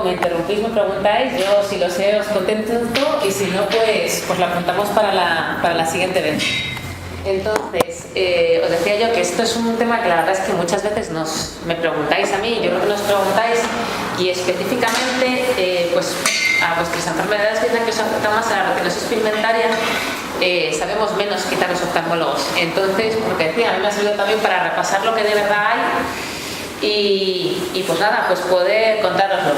Me interrumpís, me preguntáis, yo si lo sé os contesto y si no pues lo apuntamos para la siguiente vez. Entonces, os decía yo que esto es un tema que la verdad es que muchas veces me preguntáis a mí, yo creo que nos preguntáis, y específicamente pues a vuestras enfermedades que os afectan más a la retinosis pigmentaria, sabemos menos quizá los oftalmólogos. Entonces, porque decía, a mí me ha servido también para repasar lo que de verdad hay y pues nada, pues poder contároslo.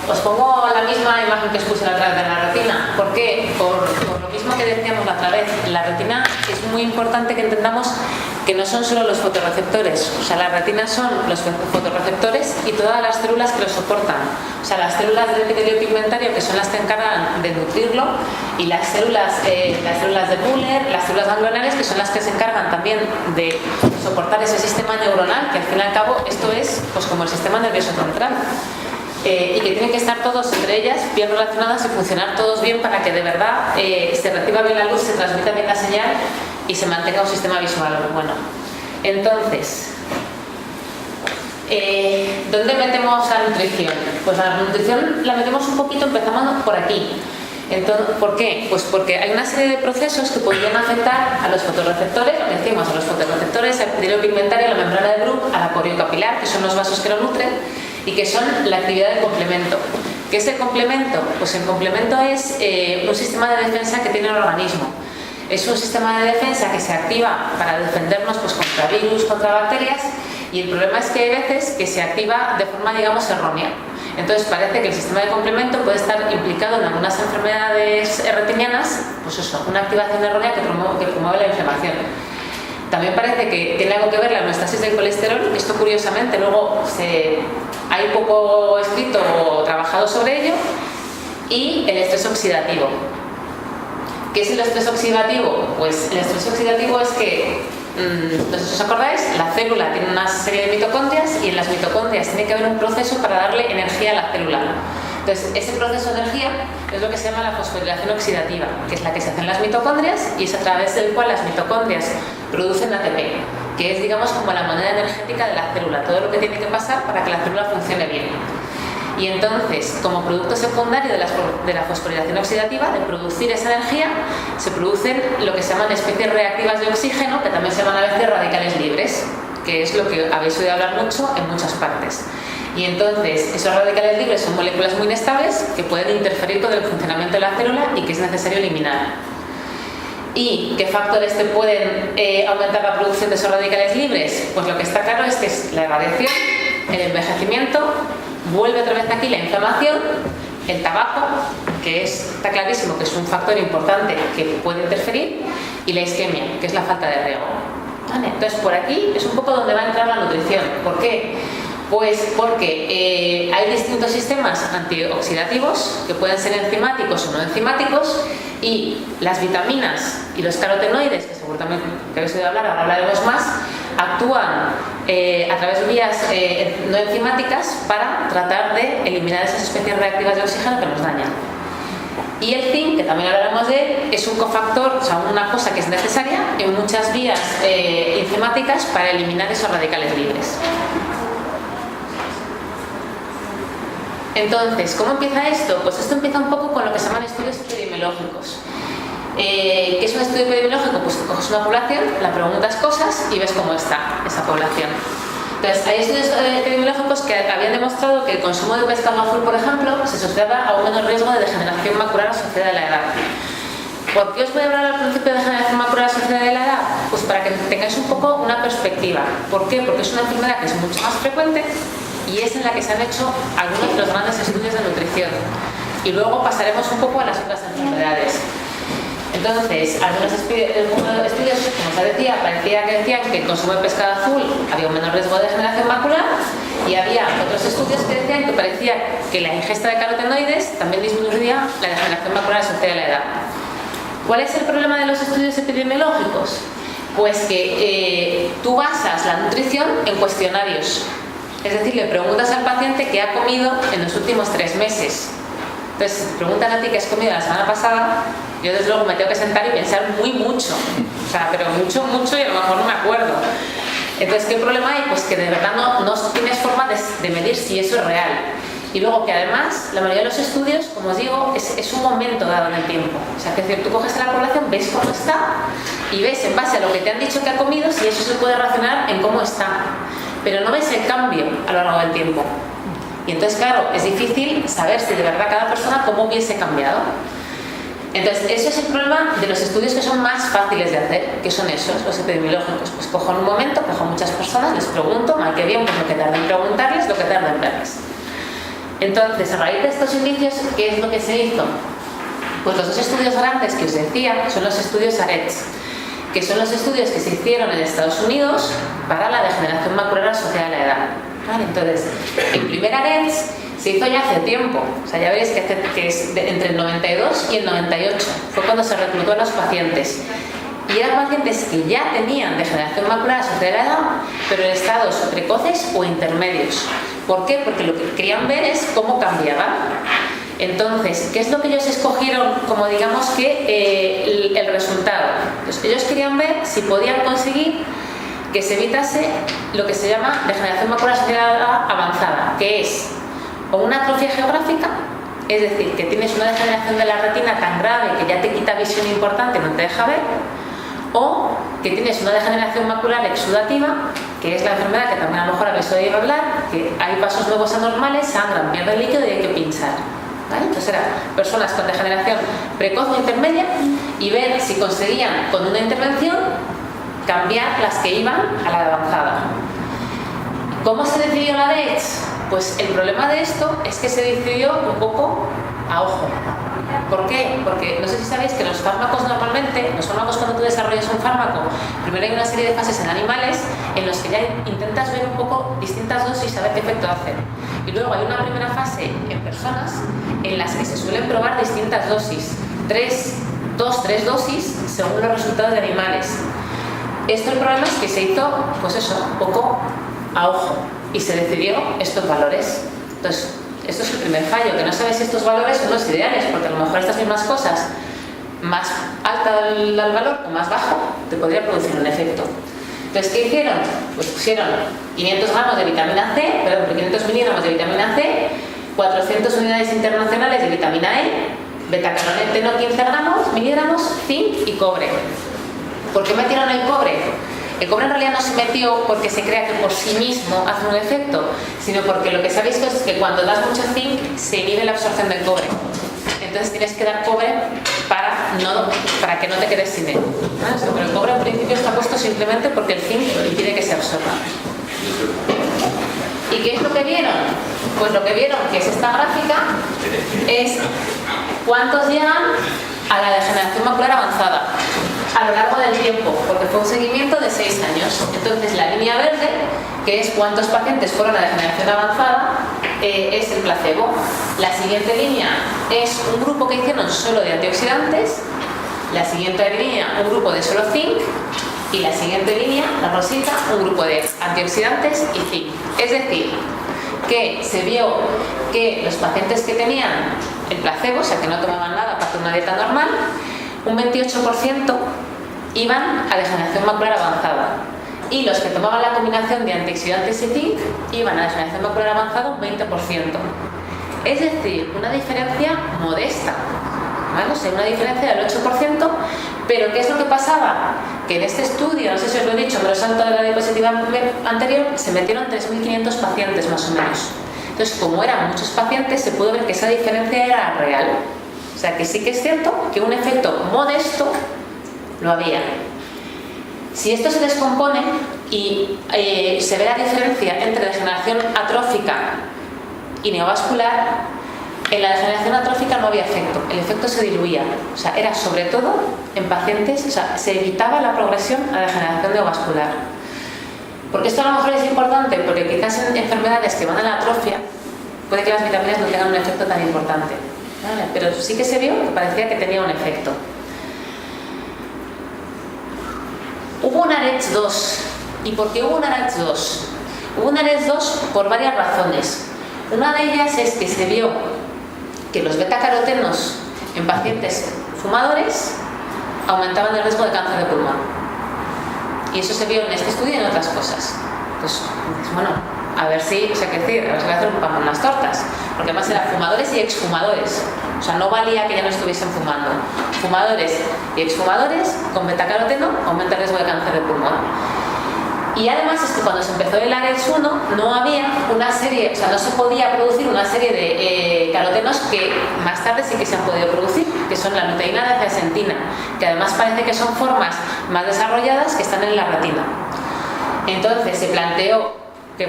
Os pongo la misma imagen que os puse la otra vez de la retina. ¿Por qué? Por lo mismo que decíamos la otra vez. La retina es muy importante que entendamos que no son solo los fotorreceptores. O sea, la retina son los fotorreceptores y todas las células que lo soportan. O sea, las células del epitelio pigmentario, que son las que encargan de nutrirlo, y las células de Buller, las células ganglionares, que son las que se encargan también de soportar ese sistema neuronal, que al fin y al cabo esto es pues como el sistema nervioso central. Y que tienen que estar todos entre ellas bien relacionadas y funcionar todos bien para que de verdad se reciba bien la luz, se transmita bien la señal y se mantenga un sistema visual bueno. Entonces, ¿dónde metemos la nutrición? Pues la nutrición la metemos un poquito, empezamos por aquí. Entonces, ¿por qué? Pues porque hay una serie de procesos que podrían afectar a los fotorreceptores, lo que decimos, a los fotorreceptores, al epitelio pigmentario, a la membrana de Bruch, a la coriocapilar, que son los vasos que lo nutren, y que son la actividad del complemento. ¿Qué es el complemento? Pues el complemento es un sistema de defensa que tiene el organismo. Es un sistema de defensa que se activa para defendernos pues, contra virus, contra bacterias, y el problema es que hay veces que se activa de forma, digamos, errónea. Entonces parece que el sistema de complemento puede estar implicado en algunas enfermedades retinianas, pues eso, una activación errónea que promueve la inflamación. También parece que tiene algo que ver la homeostasis del colesterol. Esto curiosamente luego hay poco escrito o trabajado sobre ello. Y el estrés oxidativo. ¿Qué es el estrés oxidativo? Pues el estrés oxidativo es que, no sé si os acordáis, la célula tiene una serie de mitocondrias y en las mitocondrias tiene que haber un proceso para darle energía a la célula. Entonces, ese proceso de energía es lo que se llama la fosforilación oxidativa, que es la que se hace en las mitocondrias y es a través del cual las mitocondrias producen ATP, que es, digamos, como la moneda energética de la célula, todo lo que tiene que pasar para que la célula funcione bien. Y entonces, como producto secundario de la fosforilación oxidativa, de producir esa energía, se producen lo que se llaman especies reactivas de oxígeno, que también se llaman a veces radicales libres, que es lo que habéis oído hablar mucho en muchas partes. Y entonces, esos radicales libres son moléculas muy inestables que pueden interferir con el funcionamiento de la célula y que es necesario eliminar. ¿Y qué factores te pueden aumentar la producción de esos radicales libres? Pues lo que está claro es que es la radiación, el envejecimiento, vuelve otra vez aquí la inflamación, el tabaco, que está clarísimo que es un factor importante que puede interferir, y la isquemia, que es la falta de riego. ¿Vale? Entonces, por aquí es un poco donde va a entrar la nutrición. ¿Por qué? Pues porque hay distintos sistemas antioxidativos que pueden ser enzimáticos o no enzimáticos, y las vitaminas y los carotenoides, que seguramente que habéis oído hablar, ahora hablaremos más, actúan a través de vías no enzimáticas para tratar de eliminar esas especies reactivas de oxígeno que nos dañan. Y el zinc, que también hablaremos de él, es un cofactor, o sea, una cosa que es necesaria en muchas vías enzimáticas para eliminar esos radicales libres. Entonces, ¿cómo empieza esto? Pues esto empieza un poco con lo que se llaman estudios epidemiológicos. ¿Qué es un estudio epidemiológico? Pues coges una población, la preguntas cosas y ves cómo está esa población. Entonces, hay estudios epidemiológicos que habían demostrado que el consumo de pescado azul, por ejemplo, se asociaba a un menor riesgo de degeneración macular asociada a la edad. ¿Por qué os voy a hablar al principio de degeneración macular asociada a la edad? Pues para que tengáis un poco una perspectiva. ¿Por qué? Porque es una enfermedad que es mucho más frecuente y es en la que se han hecho algunos de los grandes estudios de nutrición. Y luego pasaremos un poco a las otras enfermedades. Entonces, algunos estudios, como os decía, parecía que decían que el consumo de pescado azul había un menor riesgo de degeneración macular, y había otros estudios que decían que parecía que la ingesta de carotenoides también disminuiría la degeneración macular asociada a la edad. ¿Cuál es el problema de los estudios epidemiológicos? Pues que tú basas la nutrición en cuestionarios. Es decir, le preguntas al paciente qué ha comido en los últimos 3 meses. Entonces, preguntan a ti qué has comido la semana pasada, yo desde luego me tengo que sentar y pensar mucho. O sea, pero mucho y a lo mejor no me acuerdo. Entonces, ¿qué problema hay? Pues que de verdad no tienes forma de medir si eso es real. Y luego que además, la mayoría de los estudios, como os digo, es un momento dado en el tiempo. O sea, que es decir, tú coges a la población, ves cómo está y ves en base a lo que te han dicho que ha comido si eso se puede relacionar en cómo está. Pero no ves el cambio a lo largo del tiempo. Y entonces, claro, es difícil saber si de verdad cada persona cómo hubiese cambiado. Entonces, eso es el problema de los estudios que son más fáciles de hacer, que son esos, los epidemiológicos. Pues cojo en un momento, cojo muchas personas, les pregunto, mal que bien, pues lo que tarda en preguntarles, lo que tarda en verles. Entonces, a raíz de estos indicios, ¿qué es lo que se hizo? Pues los dos estudios grandes que os decía son los estudios AREDS, que son los estudios que se hicieron en Estados Unidos para la degeneración macular asociada a la edad. ¿Vale? Entonces, el primer AREDS se hizo ya hace tiempo, o sea, ya veréis que es entre el 92 y el 98, fue cuando se reclutó a los pacientes. Y eran pacientes que ya tenían degeneración macular asociada a la edad, pero en estados precoces o intermedios. ¿Por qué? Porque lo que querían ver es cómo cambiaban. Entonces, ¿qué es lo que ellos escogieron como digamos que el resultado? Pues ellos querían ver si podían conseguir que se evitase lo que se llama degeneración macular asociada a la edad avanzada, que es o una atrofia geográfica, es decir, que tienes una degeneración de la retina tan grave que ya te quita visión importante y no te deja ver, o que tienes una degeneración macular exudativa, que es la enfermedad que también a lo mejor habéis oído hablar, que hay vasos nuevos anormales, sangran, pierden líquido y hay que pinchar. ¿Vale? Entonces eran personas con degeneración precoz o intermedia y ver si conseguían con una intervención cambiar las que iban a la de avanzada. ¿Cómo se decidió la DEX? Pues el problema de esto es que se decidió un poco a ojo. ¿Por qué? Porque no sé si sabéis que los fármacos normalmente, cuando tú desarrollas un fármaco, primero hay una serie de fases en animales en los que ya intentas ver un poco distintas dosis y saber qué efecto hacen. Y luego hay una primera fase en personas en las que se suelen probar distintas dosis, 3 dosis según los resultados de animales. Esto el problema es que se hizo, pues eso, un poco a ojo y se decidió estos valores. Entonces, esto es el primer fallo, que no sabes si estos valores son los ideales, porque a lo mejor estas mismas cosas, más alta el valor o más bajo, te podría producir un efecto. Entonces, ¿qué hicieron? Pues pusieron 500 gramos de vitamina C, 500 miligramos de vitamina C, 400 unidades internacionales de vitamina E, betacaroteno 15 miligramos, zinc y cobre. ¿Por qué metieron el cobre? El cobre en realidad no se metió porque se crea que por sí mismo hace un efecto, sino porque lo que se ha visto es que cuando das mucho zinc se inhibe la absorción del cobre. Entonces tienes que dar cobre para que no te quedes sin él. ¿No? Pero el cobre al principio está puesto simplemente porque el zinc impide que se absorba. ¿Y qué es lo que vieron? Pues lo que vieron, que es esta gráfica, es cuántos llegan a la degeneración macular avanzada a lo largo del tiempo, porque fue un seguimiento de 6 años. Entonces la línea verde, que es cuántos pacientes fueron a degeneración avanzada, es el placebo. La siguiente línea es un grupo que hicieron solo de antioxidantes, la siguiente línea un grupo de solo zinc y la siguiente línea, la rosita, un grupo de antioxidantes y zinc. Es decir, que se vio que los pacientes que tenían el placebo, o sea que no tomaban nada aparte de una dieta normal, un 28% iban a degeneración macular avanzada y los que tomaban la combinación de antioxidantes y zinc iban a degeneración macular avanzada un 20%. Es decir, una diferencia modesta, ¿vale? O sea, una diferencia del 8%, pero ¿qué es lo que pasaba? Que en este estudio, no sé si os lo he dicho, pero salto de la diapositiva anterior, se metieron 3.500 pacientes más o menos. Entonces, como eran muchos pacientes, se pudo ver que esa diferencia era real. O sea, que sí que es cierto que un efecto modesto lo había. Si esto se descompone y se ve la diferencia entre degeneración atrófica y neovascular, en la degeneración atrófica no había efecto, el efecto se diluía. O sea, era sobre todo en pacientes, o sea, se evitaba la progresión a la degeneración neovascular. Porque esto a lo mejor es importante, porque quizás en enfermedades que van a la atrofia, puede que las vitaminas no tengan un efecto tan importante. ¿Vale? Pero sí que se vio que parecía que tenía un efecto. Hubo un AREDS 2. ¿Y por qué hubo un AREDS 2? Hubo un AREDS 2 por varias razones. Una de ellas es que se vio que los betacarotenos en pacientes fumadores aumentaban el riesgo de cáncer de pulmón. Y eso se vio en este estudio y en otras cosas. Pues, bueno, a ver si, o sea, que decir, a ver si voy a hacer un pan con unas tortas, porque además eran fumadores y exfumadores, o sea, no valía que ya no estuviesen fumando. Fumadores y exfumadores con betacaroteno aumenta el riesgo de cáncer de pulmón. Y además es que cuando se empezó el ARES 1 no había una serie, o sea, no se podía producir una serie de carotenos que más tarde sí que se han podido producir, que son la luteína de zeaxantina, que además parece que son formas más desarrolladas que están en la retina. Entonces se planteó qué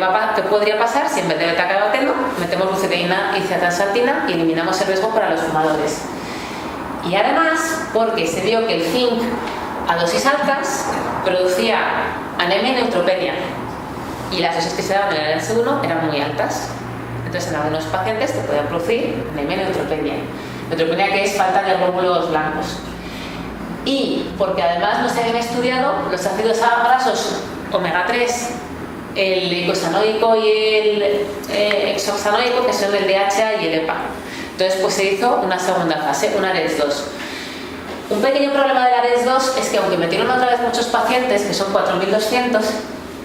podría pasar si en vez de betacaroteno metemos luteína y zeaxantina y eliminamos el riesgo para los fumadores. Y además porque se vio que el zinc a dosis altas producía anemia y neutropenia, y las dosis que se daban en el ARES 1 eran muy altas. Entonces en algunos pacientes te podían producir anemia y neutropenia. Neutropenia, que es falta de glóbulos blancos. Y porque además no se habían estudiado los ácidos grasos omega 3, el icosanoico y el hexoxanoico, que son el DHA y el EPA. Entonces pues se hizo una segunda fase, un ARES 2. Un pequeño problema del ARES 2 es que aunque metieron otra vez muchos pacientes, que son 4.200,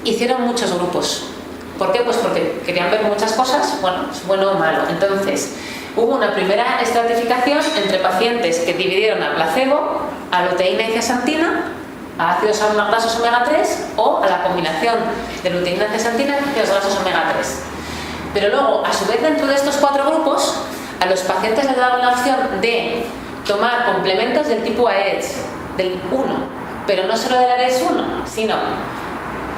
hicieron muchos grupos. ¿Por qué? Pues porque querían ver muchas cosas, bueno o malo. Entonces, hubo una primera estratificación entre pacientes que dividieron a placebo, a luteína y zeaxantina, a ácidos grasos omega 3 o a la combinación de luteína y zeaxantina y ácidos grasos omega 3. Pero luego, a su vez, dentro de estos 4 grupos, a los pacientes les daban la opción de tomar complementos del tipo AEDS, del 1, pero no solo del ARES 1, sino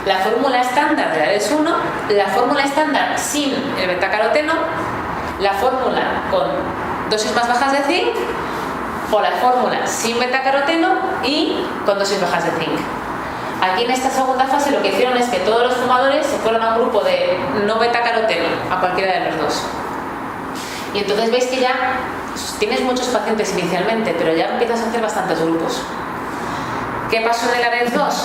la fórmula estándar del ARES 1, la fórmula estándar sin el betacaroteno, la fórmula con dosis más bajas de zinc o la fórmula sin betacaroteno y con dosis bajas de zinc. Aquí en esta segunda fase lo que hicieron es que todos los fumadores se fueron a un grupo de no betacaroteno, a cualquiera de los dos. Y entonces veis que ya tienes muchos pacientes inicialmente, pero ya empiezas a hacer bastantes grupos. ¿Qué pasó en el ARES 2?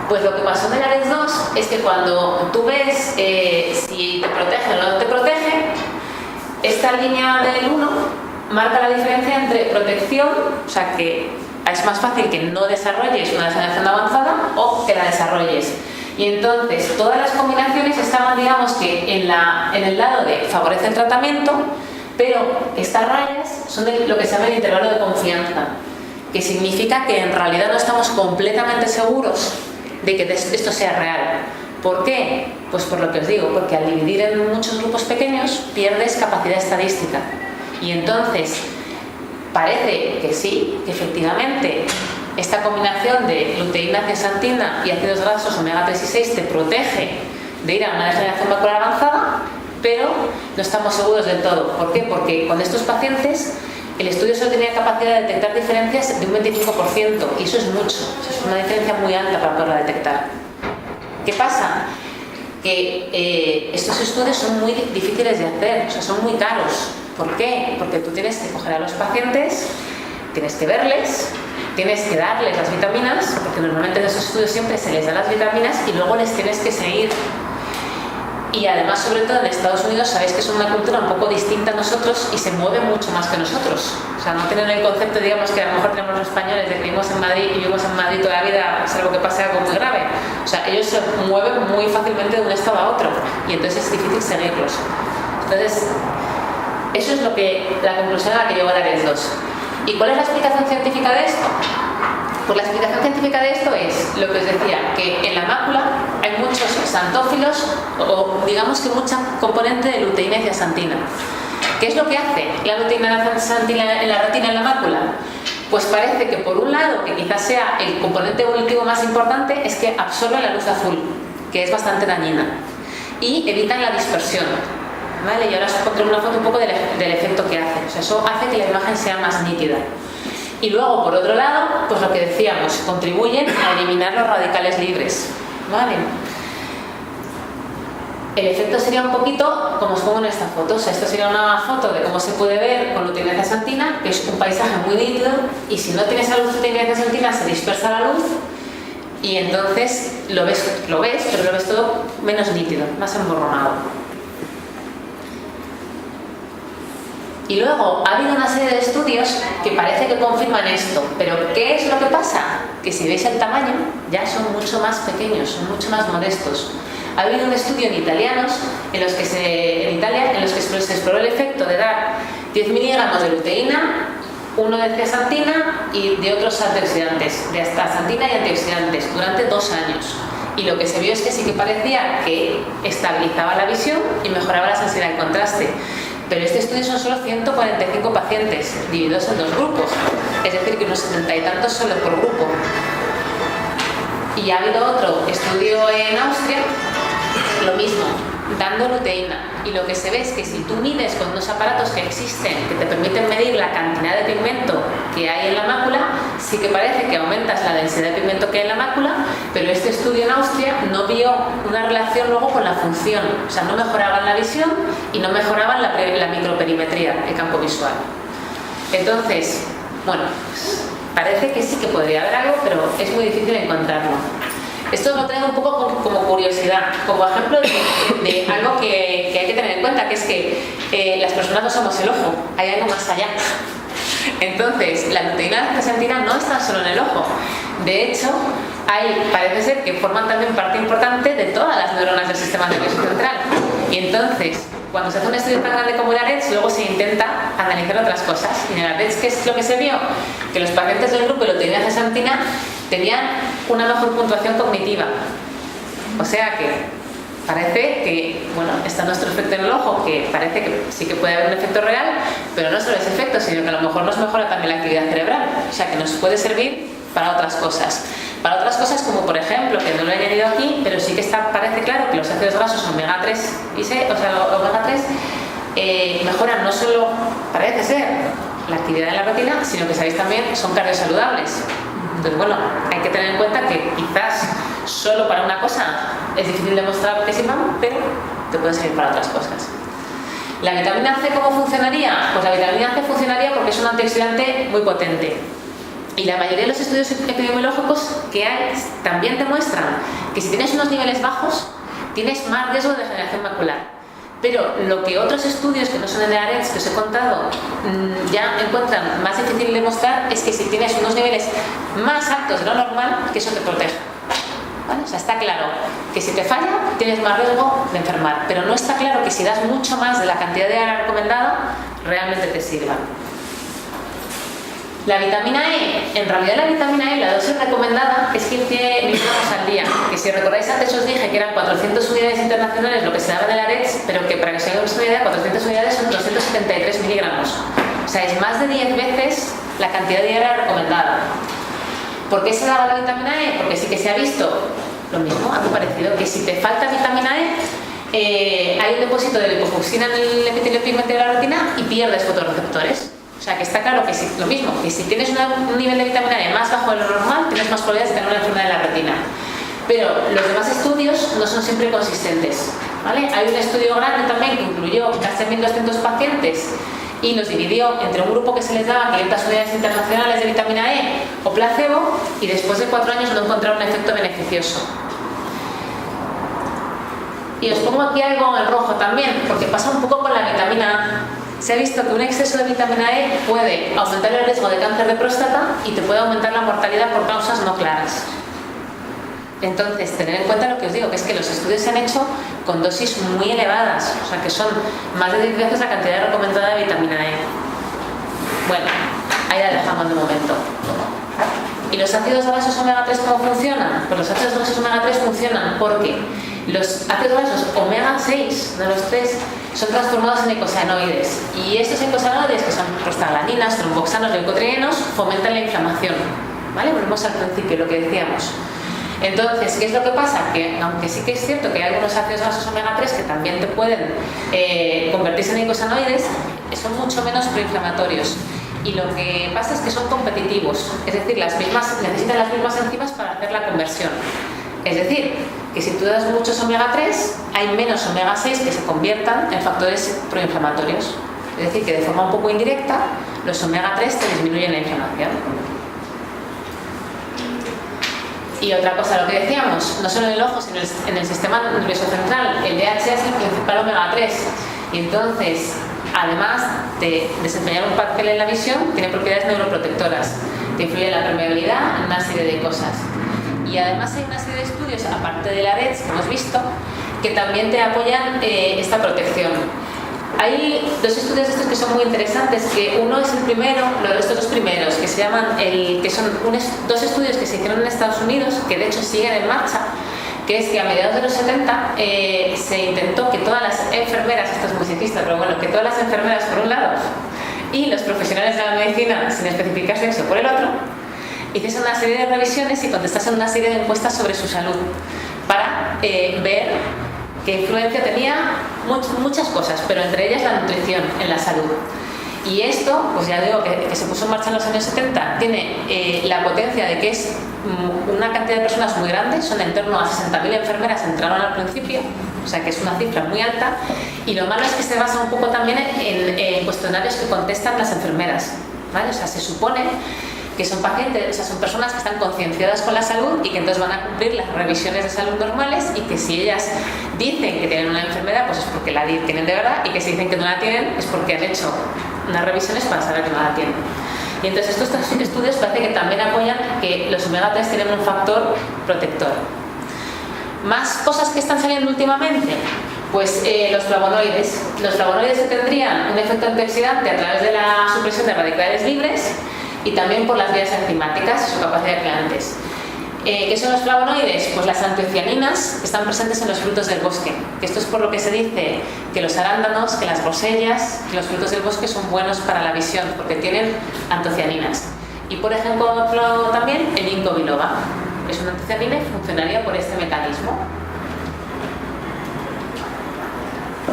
Pues lo que pasó en el ARES 2 es que cuando tú ves si te protege o no te protege, esta línea del 1 marca la diferencia entre protección, o sea que es más fácil que no desarrolles una degeneración avanzada o que la desarrolles. Y entonces todas las combinaciones estaban, digamos que en el lado de favorece el tratamiento, pero estas rayas son de lo que se llama el intervalo de confianza, que significa que en realidad no estamos completamente seguros de que esto sea real. ¿Por qué? Pues por lo que os digo, porque al dividir en muchos grupos pequeños pierdes capacidad estadística. Y entonces parece que sí, que efectivamente esta combinación de luteína, zeaxantina y ácidos grasos omega 3 y 6 te protege de ir a una degeneración macular avanzada, pero no estamos seguros del todo. ¿Por qué? Porque con estos pacientes el estudio solo tenía capacidad de detectar diferencias de un 25%, y eso es mucho, es una diferencia muy alta para poderla detectar. ¿Qué pasa? Que estos estudios son muy difíciles de hacer, o sea, son muy caros. ¿Por qué? Porque tú tienes que coger a los pacientes, tienes que verles, tienes que darles las vitaminas, porque normalmente en esos estudios siempre se les da las vitaminas y luego les tienes que seguir. Y además, sobre todo en Estados Unidos, sabéis que es una cultura un poco distinta a nosotros y se mueve mucho más que nosotros. O sea, no tienen el concepto, digamos, que a lo mejor tenemos los españoles de que vivimos en Madrid y vivimos en Madrid toda la vida, salvo que pase algo muy grave. O sea, ellos se mueven muy fácilmente de un estado a otro y entonces es difícil seguirlos. Entonces, eso es la conclusión a la que llegó el ARES 2. ¿Y cuál es la explicación científica de esto? Pues la explicación científica de esto es lo que os decía, que en la mácula hay muchos xantófilos o digamos que mucha componente de luteína y zeaxantina. ¿Qué es lo que hace la luteína y la zeaxantina en la retina, en la mácula? Pues parece que por un lado, que quizás sea el componente evolutivo más importante, es que absorbe la luz azul, que es bastante dañina, y evitan la dispersión. ¿Vale? Y ahora os pondré una foto un poco del efecto que hace. O sea, eso hace que la imagen sea más nítida. Y luego, por otro lado, pues lo que decíamos, contribuyen a eliminar los radicales libres. ¿Vale? El efecto sería un poquito como os pongo en esta foto. O sea, esto sería una foto de cómo se puede ver con luteína y zeaxantina, que es un paisaje muy nítido, y si no tienes la luz luteína y zeaxantina se dispersa la luz y entonces lo ves, pero lo ves todo menos nítido, más emborronado. Y luego ha habido una serie de estudios que parece que confirman esto, pero ¿qué es lo que pasa? Que si veis el tamaño, ya son mucho más pequeños, son mucho más modestos. Ha habido un estudio en italianos en Italia en los que se exploró el efecto de dar 10 miligramos de luteína, uno de zeaxantina y de otros antioxidantes, de astaxantina y antioxidantes, durante 2 años. Y lo que se vio es que sí que parecía que estabilizaba la visión y mejoraba la sensibilidad al contraste. Pero este estudio son solo 145 pacientes, divididos en 2 grupos, es decir, que unos 70 y tantos solo por grupo. Y ha habido otro estudio en Austria, lo mismo, dando luteína. Y lo que se ve es que si tú mides con unos aparatos que existen, que te permiten medir la cantidad de pigmento que hay en la mácula, sí que parece que aumentas la densidad de pigmento que hay en la mácula, pero este estudio en Austria no vio una relación luego con la función. O sea, no mejoraban la visión y no mejoraban la microperimetría, el campo visual. Entonces, bueno, parece que sí que podría haber algo, pero es muy difícil encontrarlo. Esto lo traigo un poco como curiosidad, como ejemplo de algo que hay que tener en cuenta, que es que las personas no somos el ojo, hay algo más allá. Entonces, la luteína y la zeaxantina no están solo en el ojo. De hecho, parece ser que forman también parte importante de todas las neuronas del sistema nervioso central. Y entonces, cuando se hace un estudio tan grande como el AREDS, luego se intenta analizar otras cosas. Y en el AREDS, ¿qué es lo que se vio? Que los pacientes del grupo de luteína y zeaxantina tenían una mejor puntuación cognitiva. O sea que parece que, bueno, está nuestro efecto en el ojo, que parece que sí que puede haber un efecto real, pero no solo ese efecto, sino que a lo mejor nos mejora también la actividad cerebral. O sea que nos puede servir para otras cosas. Para otras cosas como, por ejemplo, que no lo he añadido aquí, pero sí que parece claro que los ácidos grasos omega 3 y 6, o sea, omega 3 mejoran no solo, parece ser, la actividad de la retina, sino que sabéis también son cardiosaludables. Entonces, bueno, hay que tener en cuenta que quizás solo para una cosa es difícil demostrar que sirvan, pero te puede servir para otras cosas. ¿La vitamina C cómo funcionaría? Pues la vitamina C funcionaría porque es un antioxidante muy potente. Y la mayoría de los estudios epidemiológicos que hay también demuestran que si tienes unos niveles bajos, tienes más riesgo de degeneración macular. Pero lo que otros estudios que no son en el AREDS que os he contado ya encuentran más difícil de demostrar es que si tienes unos niveles más altos de lo normal, que eso te protege. ¿Vale? O sea, está claro que si te falla tienes más riesgo de enfermar, pero no está claro que si das mucho más de la cantidad de ARA recomendada realmente te sirva. La vitamina E, en realidad la vitamina E, la dosis recomendada es 15 miligramos al día, que si recordáis antes os dije que eran 400 unidades internacionales lo que se daba en el AREDS, pero que para que os hagáis una idea, 400 unidades son 273 miligramos. O sea, es más de 10 veces la cantidad diaria recomendada. ¿Por qué se daba la vitamina E? Porque sí que se ha visto lo mismo, algo parecido, que si te falta vitamina E, hay un depósito de lipofucsina en el epitelio pigmentario de la retina y pierdes fotorreceptores. O sea que está claro que sí, lo mismo, que si tienes un nivel de vitamina E más bajo de lo normal, tienes más probabilidades de tener una enfermedad de la retina. Pero los demás estudios no son siempre consistentes, ¿vale? Hay un estudio grande también que incluyó casi 1.200 pacientes y los dividió entre un grupo que se les daba 500 unidades internacionales de vitamina E o placebo, y después de 4 años no encontraron un efecto beneficioso. Y os pongo aquí algo en rojo también, porque pasa un poco con la vitamina A. Se ha visto que un exceso de vitamina E puede aumentar el riesgo de cáncer de próstata y te puede aumentar la mortalidad por causas no claras. Entonces, tener en cuenta lo que os digo, que es que los estudios se han hecho con dosis muy elevadas, o sea que son más de 10 veces la cantidad recomendada de vitamina E. Bueno, ahí la dejamos de momento. ¿Y los ácidos grasos omega 3 cómo funcionan? Pues los ácidos grasos omega 3 funcionan porque los ácidos grasos omega 6, no los 3, son transformados en eicosanoides. Y estos eicosanoides, que son prostaglandinas, tromboxanos, leucotrienos, fomentan la inflamación. ¿Vale? Volvemos al principio, lo que decíamos. Entonces, ¿qué es lo que pasa? Que aunque sí que es cierto que hay algunos ácidos grasos omega 3 que también te pueden convertirse en eicosanoides, son mucho menos proinflamatorios. Y lo que pasa es que son competitivos, es decir, necesitan las mismas enzimas para hacer la conversión. Es decir, que si tú das muchos omega 3, hay menos omega 6 que se conviertan en factores proinflamatorios. Es decir, que de forma un poco indirecta, los omega 3 te disminuyen la inflamación. Y otra cosa, lo que decíamos, no solo en el ojo, sino en el sistema nervioso central, el DHA es el principal omega 3. Y entonces, además de desempeñar un papel en la visión, tiene propiedades neuroprotectoras, te influye en la permeabilidad, en una serie de cosas. Y además hay una serie de estudios, aparte del AREDS que hemos visto, que también te apoyan esta protección. Hay dos estudios estos que son muy interesantes, que uno es el primero, estos dos primeros, que se llaman, que son dos estudios que se hicieron en Estados Unidos, que de hecho siguen en marcha, que es que a mediados de los 70 se intentó que todas las enfermeras, esto es muy sexista, pero bueno, que todas las enfermeras por un lado y los profesionales de la medicina, sin especificar sexo, por el otro, hiciesen una serie de revisiones y contestasen una serie de encuestas sobre su salud para ver qué influencia tenía muchas cosas, pero entre ellas la nutrición en la salud. Y esto, pues ya digo que se puso en marcha en los años 70, tiene la potencia de que es una cantidad de personas muy grande, son en torno a 60.000 enfermeras entraron al principio, o sea que es una cifra muy alta, y lo malo es que se basa un poco también en cuestionarios que contestan las enfermeras, ¿vale? O sea, se supone que son pacientes, o sea, son personas que están concienciadas con la salud y que entonces van a cumplir las revisiones de salud normales, y que si ellas dicen que tienen una enfermedad, pues es porque la tienen de verdad, y que si dicen que no la tienen es porque han hecho unas revisiones para saber que no la tienen. Y entonces estos estudios parece que también apoyan que los omega 3 tienen un factor protector. Más cosas que están saliendo últimamente, pues los flavonoides. Los flavonoides que tendrían un efecto antioxidante a través de la supresión de radicales libres y también por las vías enzimáticas y su capacidad de clearantes. ¿Qué son los flavonoides? Pues las antocianinas que están presentes en los frutos del bosque. Que esto es por lo que se dice que los arándanos, que las grosellas, que los frutos del bosque son buenos para la visión, porque tienen antocianinas. Y por ejemplo también el ginkgo biloba es una antocianina y funcionaría por este mecanismo.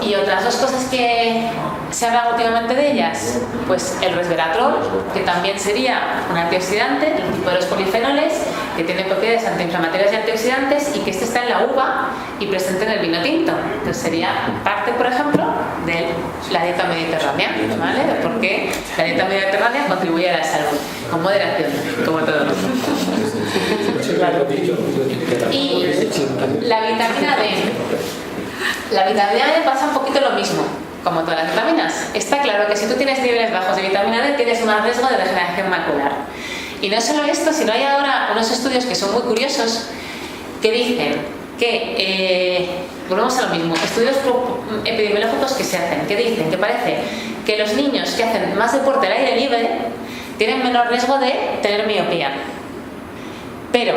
Y otras dos cosas que se habla últimamente de ellas, pues el resveratrol, que también sería un antioxidante, el tipo de los polifenoles, que tiene propiedades antiinflamatorias y antioxidantes, y que este está en la uva y presente en el vino tinto. Entonces sería parte, por ejemplo, de la dieta mediterránea, ¿vale? De por qué la dieta mediterránea contribuye a la salud, con moderación, como todo. Y la vitamina D. La vitamina D pasa un poquito lo mismo, como todas las vitaminas. Está claro que si tú tienes niveles bajos de vitamina D, tienes más riesgo de degeneración macular. Y no solo esto, sino hay ahora unos estudios que son muy curiosos que dicen que, volvemos a lo mismo, estudios epidemiológicos que se hacen, que dicen que parece que los niños que hacen más deporte al aire libre tienen menor riesgo de tener miopía. Pero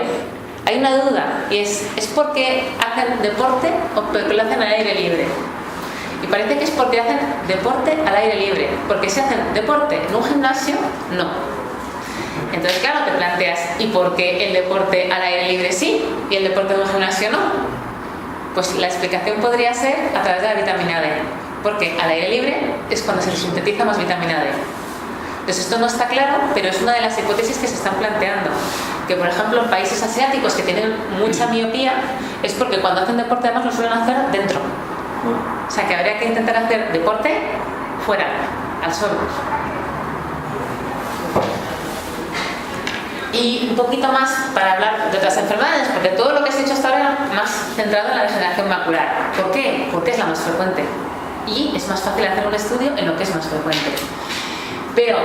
hay una duda, y es porque hacen deporte o porque lo hacen al aire libre. Y parece que es porque hacen deporte al aire libre, porque si hacen deporte en un gimnasio, no. Entonces, claro, te planteas, ¿y por qué el deporte al aire libre sí y el deporte en un gimnasio no? Pues la explicación podría ser a través de la vitamina D, porque al aire libre es cuando se sintetiza más vitamina D. Entonces esto no está claro, pero es una de las hipótesis que se están planteando, que por ejemplo en países asiáticos que tienen mucha miopía es porque cuando hacen deporte además lo suelen hacer dentro. O sea que habría que intentar hacer deporte fuera, al sol. Y un poquito más para hablar de otras enfermedades, porque todo lo que se ha hecho hasta ahora más centrado en la degeneración macular. ¿Por qué? Porque es la más frecuente y es más fácil hacer un estudio en lo que es más frecuente. Pero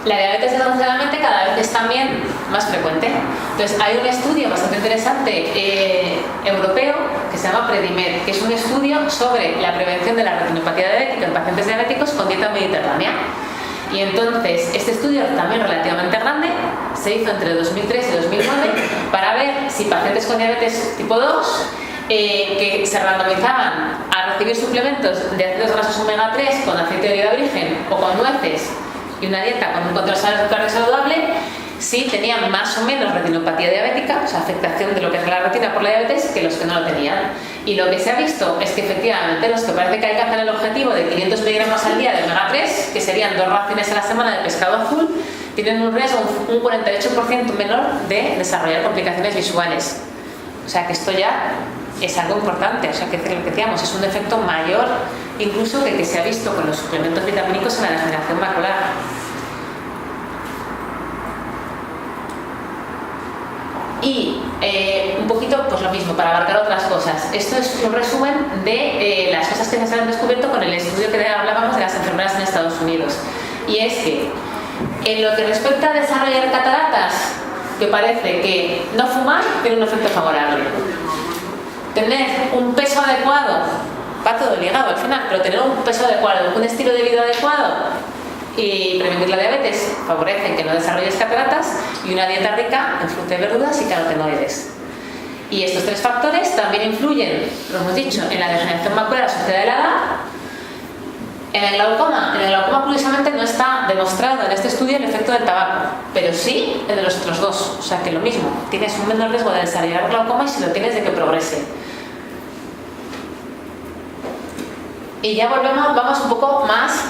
la diabetes desgraciadamente cada vez es también más frecuente. Entonces hay un estudio bastante interesante europeo que se llama PREDIMED, que es un estudio sobre la prevención de la retinopatía diabética en pacientes diabéticos con dieta mediterránea. Y entonces este estudio, también relativamente grande, se hizo entre 2003 y 2009 para ver si pacientes con diabetes tipo 2 que se randomizaban a recibir suplementos de ácidos grasos omega 3 con aceite de oliva virgen o con nueces y una dieta con un control saludable, si tenían más o menos retinopatía diabética, o sea, afectación de lo que es la retina por la diabetes, que los que no lo tenían. Y lo que se ha visto es que efectivamente los que parece que alcanzan el objetivo de 500 miligramos al día de omega 3, que serían 2 raciones a la semana de pescado azul, tienen un riesgo un 48% menor de desarrollar complicaciones visuales. O sea que esto ya es algo importante, o sea que lo que decíamos es un efecto mayor incluso que el que se ha visto con los suplementos vitamínicos en la degeneración macular. Y un poquito pues lo mismo, para abarcar otras cosas. Esto es un resumen de las cosas que se han descubierto con el estudio que hablábamos de las enfermeras en Estados Unidos. Y es que en lo que respecta a desarrollar cataratas, que parece que no fumar tiene un efecto favorable. ¿Vale? O sea, que decir lo que decíamos, es un efecto mayor incluso que el que se ha visto con los suplementos vitamínicos en la degeneración macular. Y esto es un resumen de las cosas que se han descubierto con el estudio que hablábamos de las enfermeras en Estados Unidos. Y es que en lo que respecta a desarrollar cataratas, que parece que no fumar tiene un efecto favorable. tener un peso adecuado, va todo ligado al final, pero tener un peso adecuado, un estilo de vida adecuado y prevenir la diabetes favorecen que no desarrolles cataratas, y una dieta rica en fruta y verduras y carotenoides. Y estos tres factores también influyen, lo hemos dicho, en la degeneración macular asociada de la edad. En el glaucoma curiosamente no está demostrado en este estudio el efecto del tabaco, pero sí el de los otros dos, o sea que lo mismo, tienes un menor riesgo de desarrollar glaucoma y si lo tienes de que progrese. Y ya vamos un poco más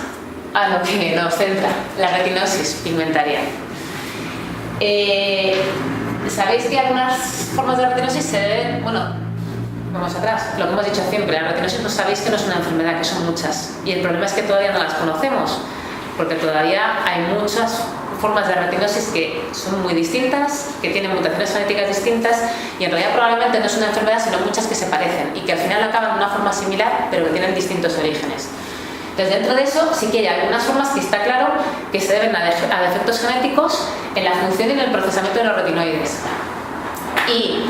a lo que nos centra, la retinosis pigmentaria. Sabéis que algunas formas de retinosis se deben, vamos atrás, lo que hemos dicho siempre, la retinosis no sabéis que no es una enfermedad, que son muchas, y el problema es que todavía no las conocemos, porque todavía hay muchas formas de retinosis que son muy distintas, que tienen mutaciones genéticas distintas, y en realidad probablemente no es una enfermedad, sino muchas que se parecen, y que al final acaban de una forma similar, pero que tienen distintos orígenes. Entonces, dentro de eso sí que hay algunas formas que está claro que se deben a defectos genéticos en la función y en el procesamiento de los retinoides. Y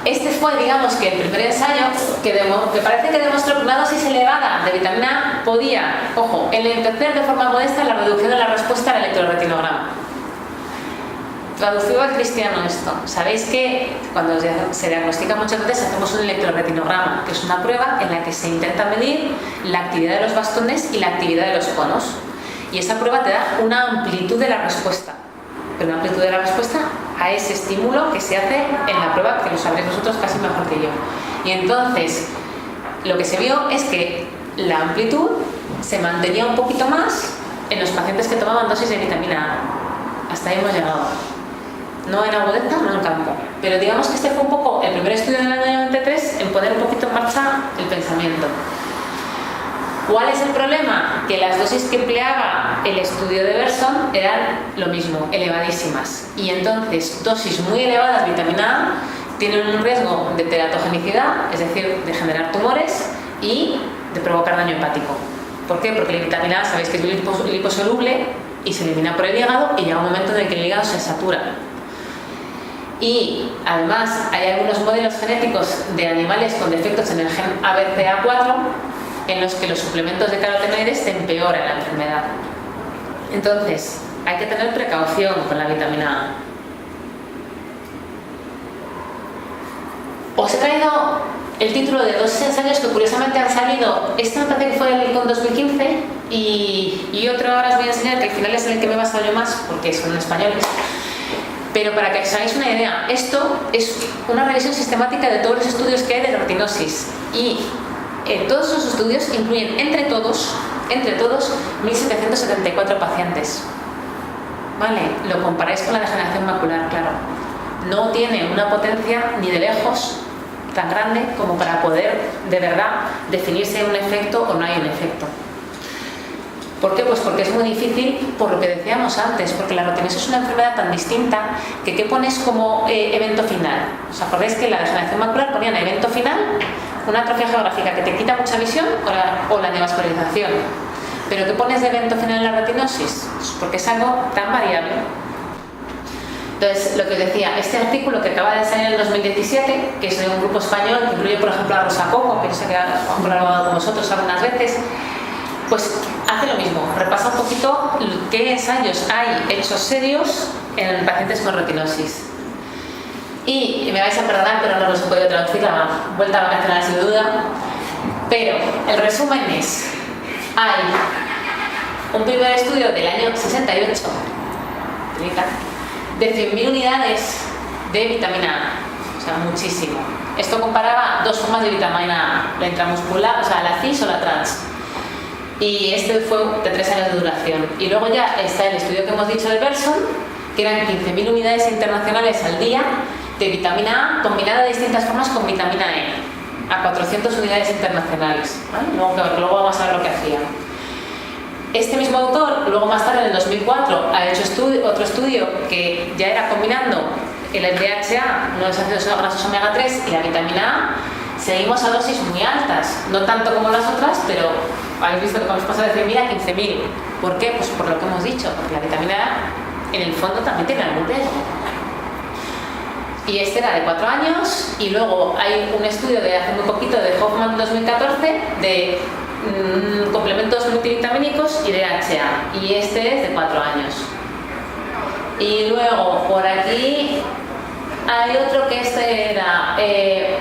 este fue, digamos, que el primer ensayo que parece que demostró que una dosis elevada de vitamina A podía, ojo, enlentecer de forma modesta la reducción de la respuesta al electroretinograma. Traducido al cristiano esto, sabéis que cuando se diagnostica muchas veces hacemos un electroretinograma, que es una prueba en la que se intenta medir la actividad de los bastones y la actividad de los conos. Y esa prueba te da una amplitud de la respuesta, pero una amplitud de la respuesta a ese estímulo que se hace en la prueba, que lo sabréis vosotros casi mejor que yo. Y entonces, lo que se vio es que la amplitud se mantenía un poquito más en los pacientes que tomaban dosis de vitamina A. Hasta ahí hemos llegado. No en agudeza, no en campo. Pero digamos que este fue un poco el primer estudio del año 93 en poner un poquito en marcha el pensamiento. ¿Cuál es el problema? Que las dosis que empleaba el estudio de Berson eran lo mismo, elevadísimas. Y entonces dosis muy elevadas de vitamina A tienen un riesgo de teratogenicidad, es decir, de generar tumores y de provocar daño hepático. ¿Por qué? Porque la vitamina A sabéis que es liposoluble y se elimina por el hígado y llega un momento en el que el hígado se satura. Y además hay algunos modelos genéticos de animales con defectos en el gen ABCA4 en los que los suplementos de carotenoides te empeoran la enfermedad. Entonces, hay que tener precaución con la vitamina A. Os he traído el título de dos ensayos que curiosamente han salido. Este me parece que fue el con 2015 y otro ahora os voy a enseñar, que al final es el que me he basado yo más porque son españoles. Pero para que os hagáis una idea, esto es una revisión sistemática de todos los estudios que hay de retinosis. Y todos esos estudios incluyen entre todos 1.774 pacientes. ¿Vale? Lo comparáis con la degeneración macular, claro. No tiene una potencia ni de lejos tan grande como para poder de verdad definir si hay un efecto o no hay un efecto. ¿Por qué? Pues porque es muy difícil, por lo que decíamos antes, porque la retinosis es una enfermedad tan distinta que ¿qué pones como evento final? ¿Os acordáis que en la degeneración macular ponían evento final una atrofia geográfica que te quita mucha visión o la neovascularización? ¿Pero qué pones de evento final en la retinosis? Pues porque es algo tan variable. Entonces, lo que os decía, este artículo que acaba de salir en el 2017, que es de un grupo español, que incluye por ejemplo a Rosa Coco, que sé que han colaborado con vosotros algunas veces, pues hace lo mismo, repasa un poquito qué ensayos hay hechos serios en pacientes con retinosis. Y me vais a perdonar, pero no los he podido traducir, la vuelta vacacional sin duda. Pero el resumen es, hay un primer estudio del año 68 de 100.000 unidades de vitamina A, o sea, muchísimo. Esto comparaba dos formas de vitamina A, la intramuscular, o sea, la cis o la trans. Y este fue de 3 años de duración. Y luego ya está el estudio que hemos dicho de Berson, que eran 15.000 unidades internacionales al día de vitamina A combinada de distintas formas con vitamina E, a 400 unidades internacionales. ¿Vale? Luego vamos a ver lo que hacía. Este mismo autor, luego más tarde en el 2004, ha hecho otro estudio que ya era combinando el DHA, los ácidos grasos omega 3 y la vitamina A. Seguimos a dosis muy altas, no tanto como las otras, pero habéis visto que vamos a pasar de 100.000 a 15.000. ¿Por qué? Pues por lo que hemos dicho, porque la vitamina A en el fondo también tiene algún riesgo. Y este era de 4 años, y luego hay un estudio de hace muy poquito de Hoffman 2014 de complementos multivitamínicos y DHA, y este es de 4 años. Y luego por aquí hay otro que este era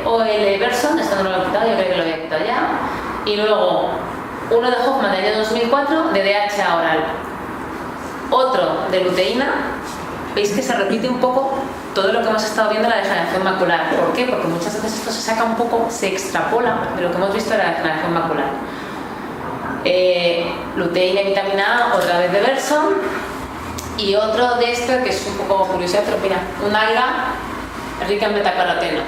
OL Verson, esto no lo he quitado, yo creo que lo había quitado ya, y luego uno de Hoffman del año 2004 de DHA oral, otro de luteína. Veis que se repite un poco todo lo que hemos estado viendo en la degeneración macular. ¿Por qué? Porque muchas veces esto se saca un poco, se extrapola de lo que hemos visto en la degeneración macular. Luteína y vitamina A, otra vez de Verson, y otro de este que es un poco curioso, pero mira, un alga rica en betacaroteno.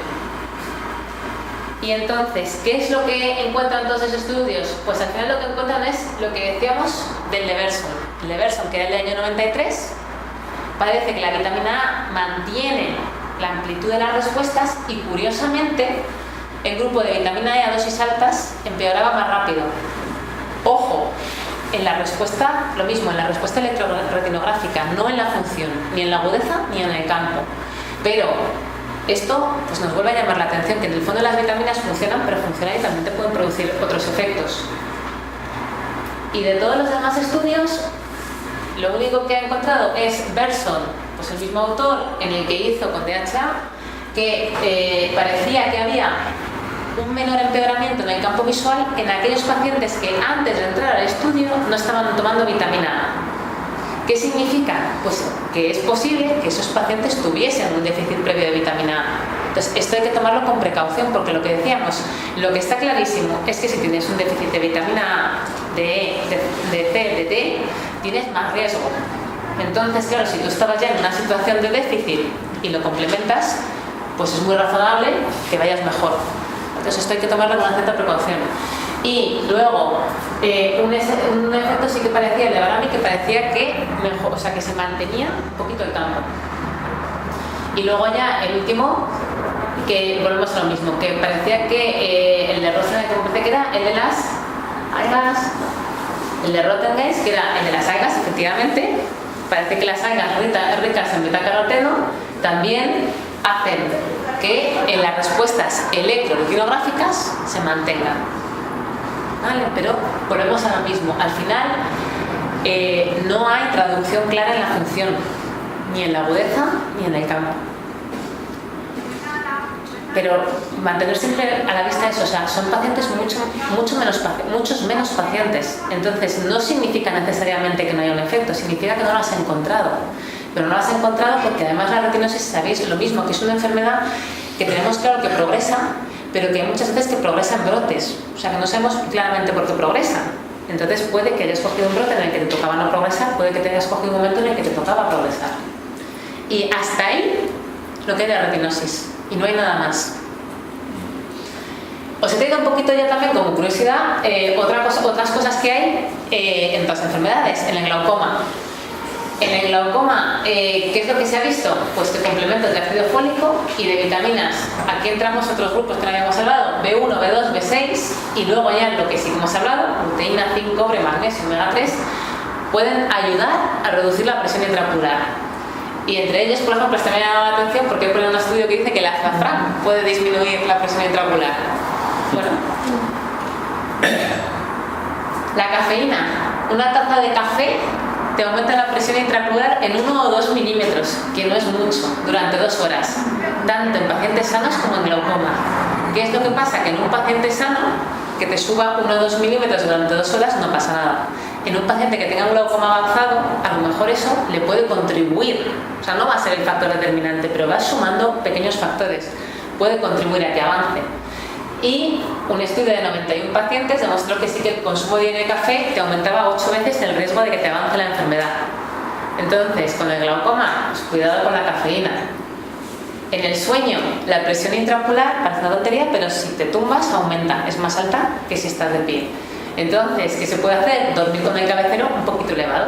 Y entonces, ¿qué es lo que encuentran todos esos estudios? Pues al final lo que encuentran es lo que decíamos del Leverson. El Leverson, que era el de año 93, parece que la vitamina A mantiene la amplitud de las respuestas y, curiosamente, el grupo de vitamina E a dosis altas empeoraba más rápido. Ojo, en la respuesta, lo mismo, en la respuesta electroretinográfica, no en la función, ni en la agudeza ni en el campo. Pero esto pues nos vuelve a llamar la atención, que en el fondo las vitaminas funcionan, pero funcionan y también te pueden producir otros efectos. Y de todos los demás estudios, lo único que ha encontrado es Verson, pues el mismo autor, en el que hizo con DHA, que parecía que había un menor empeoramiento en el campo visual en aquellos pacientes que antes de entrar al estudio no estaban tomando vitamina A. ¿Qué significa? Pues que es posible que esos pacientes tuviesen un déficit previo de vitamina A. Entonces, esto hay que tomarlo con precaución, porque lo que decíamos, lo que está clarísimo es que si tienes un déficit de vitamina A, de E, de C, de D, tienes más riesgo. Entonces, claro, si tú estabas ya en una situación de déficit y lo complementas, pues es muy razonable que vayas mejor. Entonces, esto hay que tomarlo con una cierta precaución. Y luego, un efecto sí que parecía, el de Barami, que parecía que mejor, o sea, que se mantenía un poquito el campo. Y luego ya el último, que volvemos a lo mismo, que parecía que el de Rottengeist, que era el de las algas, el de Rottengeist, que era el de las algas, efectivamente, parece que las algas ricas en betacaroteno también hacen que en las respuestas electroretinográficas se mantengan. ¿Vale? Pero volvemos a lo mismo. Al final no hay traducción clara en la función, ni en la agudeza ni en el campo. Pero mantener siempre a la vista eso, o sea, son pacientes muchos menos pacientes. Entonces no significa necesariamente que no haya un efecto, significa que no lo has encontrado. Pero no lo has encontrado porque además la retinosis, sabéis lo mismo, que es una enfermedad que tenemos claro que progresa, pero que hay muchas veces que progresa en brotes, o sea que no sabemos claramente por qué progresa. Entonces puede que hayas cogido un brote en el que te tocaba no progresar, puede que te hayas cogido un momento en el que te tocaba progresar. Y hasta ahí lo que hay de retinosis, y no hay nada más. Os he traído un poquito ya también como curiosidad otras cosas que hay en otras enfermedades, en el glaucoma. En el glaucoma, ¿qué es lo que se ha visto? Pues que complementos de ácido fólico y de vitaminas. Aquí entramos otros grupos que no habíamos hablado, B1, B2, B6, y luego ya lo que sí que hemos hablado, proteína, zinc, cobre, magnesio, omega 3, pueden ayudar a reducir la presión intraocular. Y entre ellos, por ejemplo, este me ha llamado la atención porque he puesto un estudio que dice que el azafrán puede disminuir la presión intraocular. Bueno, la cafeína, una taza de café te aumenta la presión intraocular en 1 o 2 milímetros, que no es mucho, durante 2 horas, tanto en pacientes sanos como en glaucoma. ¿Qué es lo que pasa? Que en un paciente sano, que te suba 1 o 2 milímetros durante 2 horas, no pasa nada. En un paciente que tenga un glaucoma avanzado, a lo mejor eso le puede contribuir, o sea, no va a ser el factor determinante, pero va sumando pequeños factores, puede contribuir a que avance. Y un estudio de 91 pacientes demostró que sí que el consumo diario de café te aumentaba 8 veces el riesgo de que te avance la enfermedad. Entonces, con el glaucoma, pues cuidado con la cafeína. En el sueño, la presión intraocular, parece una tontería, pero si te tumbas aumenta, es más alta que si estás de pie. Entonces, ¿qué se puede hacer? Dormir con el cabecero un poquito elevado.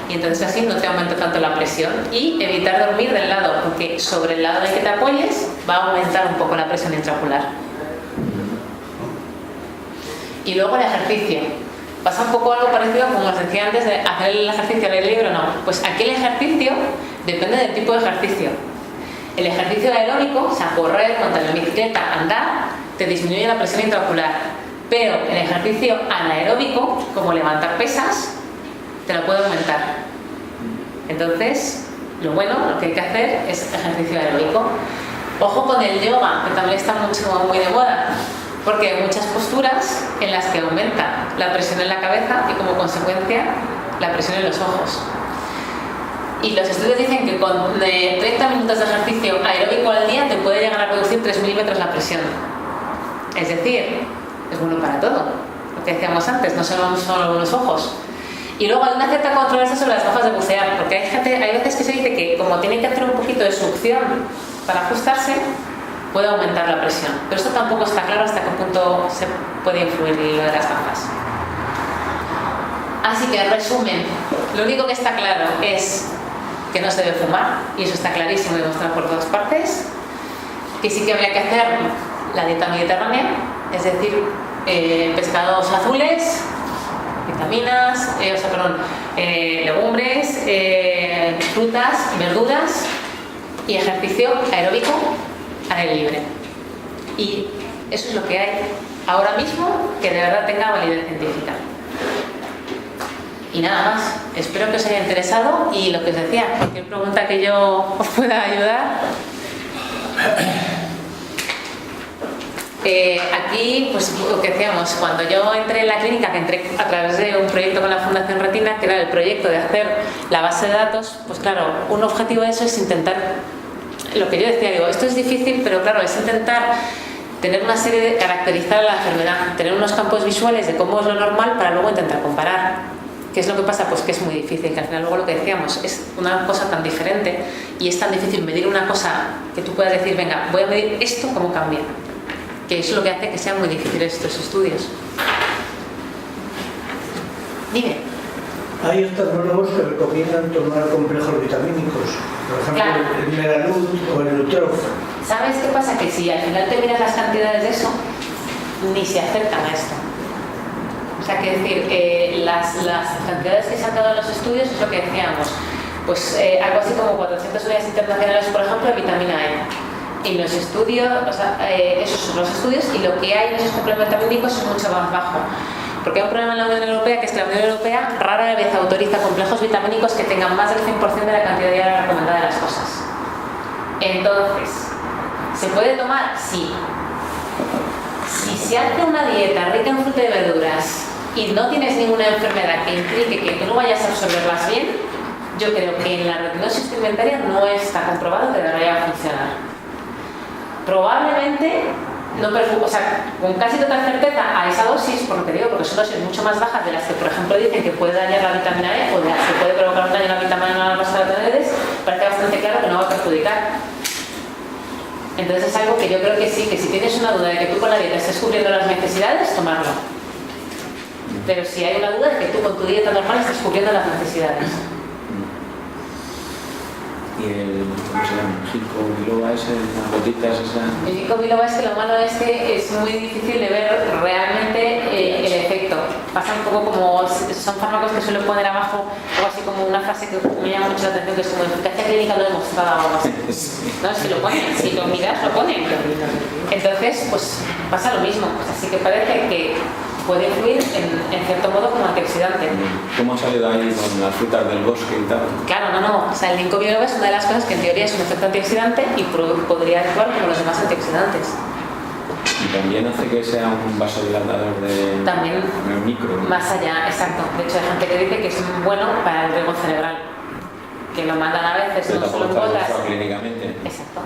Y entonces así no te aumenta tanto la presión. Y evitar dormir del lado, porque sobre el lado en el que te apoyes va a aumentar un poco la presión intraocular. Y luego el ejercicio. Pasa un poco algo parecido como os decía antes de hacer el ejercicio del libro, no. Pues aquí el ejercicio depende del tipo de ejercicio. El ejercicio aeróbico, o sea, correr, montar en bicicleta, andar, te disminuye la presión intraocular. Pero el ejercicio anaeróbico, como levantar pesas, te lo puede aumentar. Entonces, lo que hay que hacer es ejercicio aeróbico. Ojo con el yoga, que también está muy de moda, porque hay muchas posturas en las que aumenta la presión en la cabeza y como consecuencia la presión en los ojos. Y los estudios dicen que con 30 minutos de ejercicio aeróbico al día te puede llegar a reducir 3 milímetros la presión. Es decir, es bueno para todo, lo que decíamos antes, no solo los ojos. Y luego hay una cierta controversia sobre las gafas de bucear, porque hay veces que se dice que como tienen que hacer un poquito de succión para ajustarse, puede aumentar la presión. Pero esto tampoco está claro hasta qué punto se puede influir lo de las gafas. Así que, en resumen, lo único que está claro es que no se debe fumar, y eso está clarísimo y demostrado por todas partes, que sí que habría que hacer la dieta mediterránea, es decir, pescados azules, vitaminas, legumbres, frutas, verduras y ejercicio aeróbico al aire libre. Y eso es lo que hay ahora mismo que de verdad tenga validez científica. Y nada más, espero que os haya interesado y lo que os decía, cualquier pregunta que yo os pueda ayudar. Aquí, pues lo que decíamos, cuando yo entré en la clínica, que entré a través de un proyecto con la Fundación Retina, que era el proyecto de hacer la base de datos, pues claro, un objetivo de eso es intentar, lo que yo decía, digo, esto es difícil, pero claro, es intentar tener una serie de, caracterizar la enfermedad, tener unos campos visuales de cómo es lo normal para luego intentar comparar. ¿Qué es lo que pasa? Pues que es muy difícil, que al final luego lo que decíamos es una cosa tan diferente y es tan difícil medir una cosa que tú puedas decir, venga, voy a medir esto, ¿cómo cambia? Que es lo que hace que sean muy difíciles estos estudios. Dime. Hay oftalmólogos que recomiendan tomar complejos vitamínicos, por ejemplo, claro, el Megalut o el Nutrof. ¿Sabes qué pasa? Que si al final te miras las cantidades de eso, ni se acercan a esto. O sea, que decir, las cantidades que se han dado en los estudios es lo que decíamos, pues algo así como 400 unidades internacionales, por ejemplo, de vitamina E. Y los estudios, o sea, esos son los estudios, y lo que hay en esos complementos es mucho más bajo. Porque hay un problema en la Unión Europea, que es que la Unión Europea rara vez autoriza complejos vitamínicos que tengan más del 100% de la cantidad diaria recomendada de las cosas. Entonces, ¿se puede tomar? Sí. Si se hace una dieta rica en fruta y verduras y no tienes ninguna enfermedad que implique que no vayas a absorberlas bien, yo creo que en la retinosis pigmentaria no está comprobado que vaya a funcionar. Probablemente, o sea, con casi total certeza a esa dosis, por lo que digo, porque son dosis mucho más bajas de las que, por ejemplo, dicen que puede dañar la vitamina E o de las que puede provocar un daño a la vitamina A los carotenoides, parece bastante claro que no va a perjudicar. Entonces es algo que yo creo que sí, que si tienes una duda de que tú con la dieta estés cubriendo las necesidades, tomarlo. Pero si hay una duda de que tú con tu dieta normal estés cubriendo las necesidades. ¿Y el, cómo se llama? ¿Ginkgo biloba ese? ¿Las gotitas esas? El ginkgo biloba es que lo malo es que es muy difícil de ver realmente el efecto. Pasa un poco como, son fármacos que suelen poner abajo, algo así como una frase que me llama mucho la atención, que es como eficacia clínica no demostrada o algo así. No, es que lo ponen, si lo miras lo ponen. Entonces, pues pasa lo mismo. Así que parece que puede influir en cierto modo como antioxidante. ¿Cómo ha salido ahí con las frutas del bosque y tal? Claro, no. O sea, el ginkgo biloba es una de las cosas que en teoría es un efecto antioxidante y podría actuar como los demás antioxidantes. Y también hace que sea un vasodilatador de también micro. Más allá, exacto. De hecho, hay gente que dice que es bueno para el riego cerebral. Que lo mandan a veces, no solo en gotas. Clínicamente. Exacto.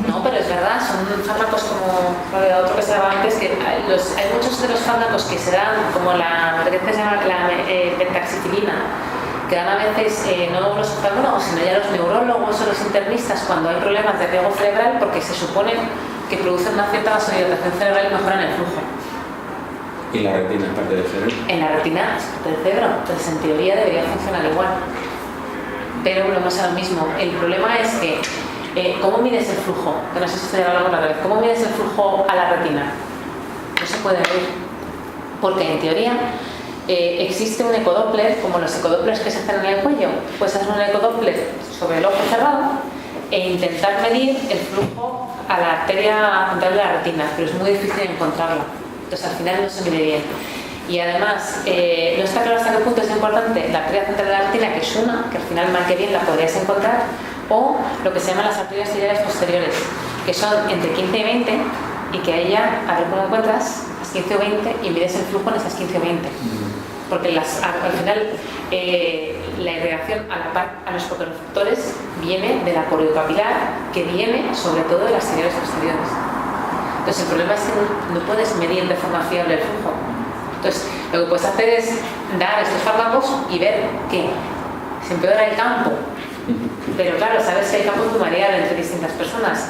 No, pero es verdad, son fármacos como otro que se daba antes, que hay muchos de los fármacos que se dan, como la pentaxetilina, que dan a veces no los oftalmólogos, sino ya los neurólogos o los internistas cuando hay problemas de riego cerebral, porque se supone que producen una cierta vasodilatación cerebral y mejoran el flujo. ¿Y la retina es parte del cerebro? En la retina es parte del cerebro, entonces en teoría debería funcionar igual. Pero volvemos a lo mismo. El problema es que ¿cómo mides el flujo? Que no sé si estoy hablando otra vez. ¿Cómo mides el flujo a la retina? No se puede medir. Porque en teoría existe un ecodoppler, como los ecodopplers que se hacen en el cuello. Puedes hacer un ecodoppler sobre el ojo cerrado e intentar medir el flujo a la arteria central de la retina, pero es muy difícil encontrarla. Entonces al final no se mide bien. Y además, no está claro hasta qué punto es importante la arteria central de la retina, que es una, que al final mal que bien la podrías encontrar, o lo que se llaman las arterias ciliares posteriores, que son entre 15 y 20, y que ahí ya, a ver cómo encuentras, las 15 o 20, y mides el flujo en esas 15 o 20. Porque al final la irrigación a los fotorreceptores viene de la coriocapilar, que viene sobre todo de las ciliares posteriores. Entonces el problema es que no puedes medir de forma fiable el flujo. Entonces lo que puedes hacer es dar estos fármacos y ver que se empeora el campo. Pero claro, sabes que el campo es muy variable entre distintas personas.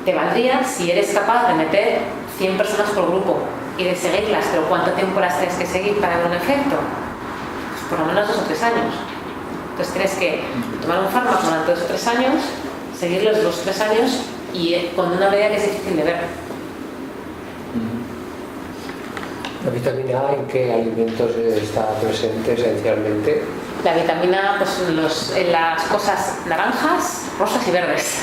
Te valdría si eres capaz de meter 100 personas por grupo y de seguirlas, pero ¿cuánto tiempo las tienes que seguir para ver un efecto? Pues por lo menos 2 o 3 años. Entonces tienes que tomar un fármaco durante 2 o 3 años, seguirlos 2 o 3 años y con una medida que es difícil de ver. ¿La vitamina A en qué alimentos está presente esencialmente? La vitamina, pues en las cosas naranjas, rosas y verdes.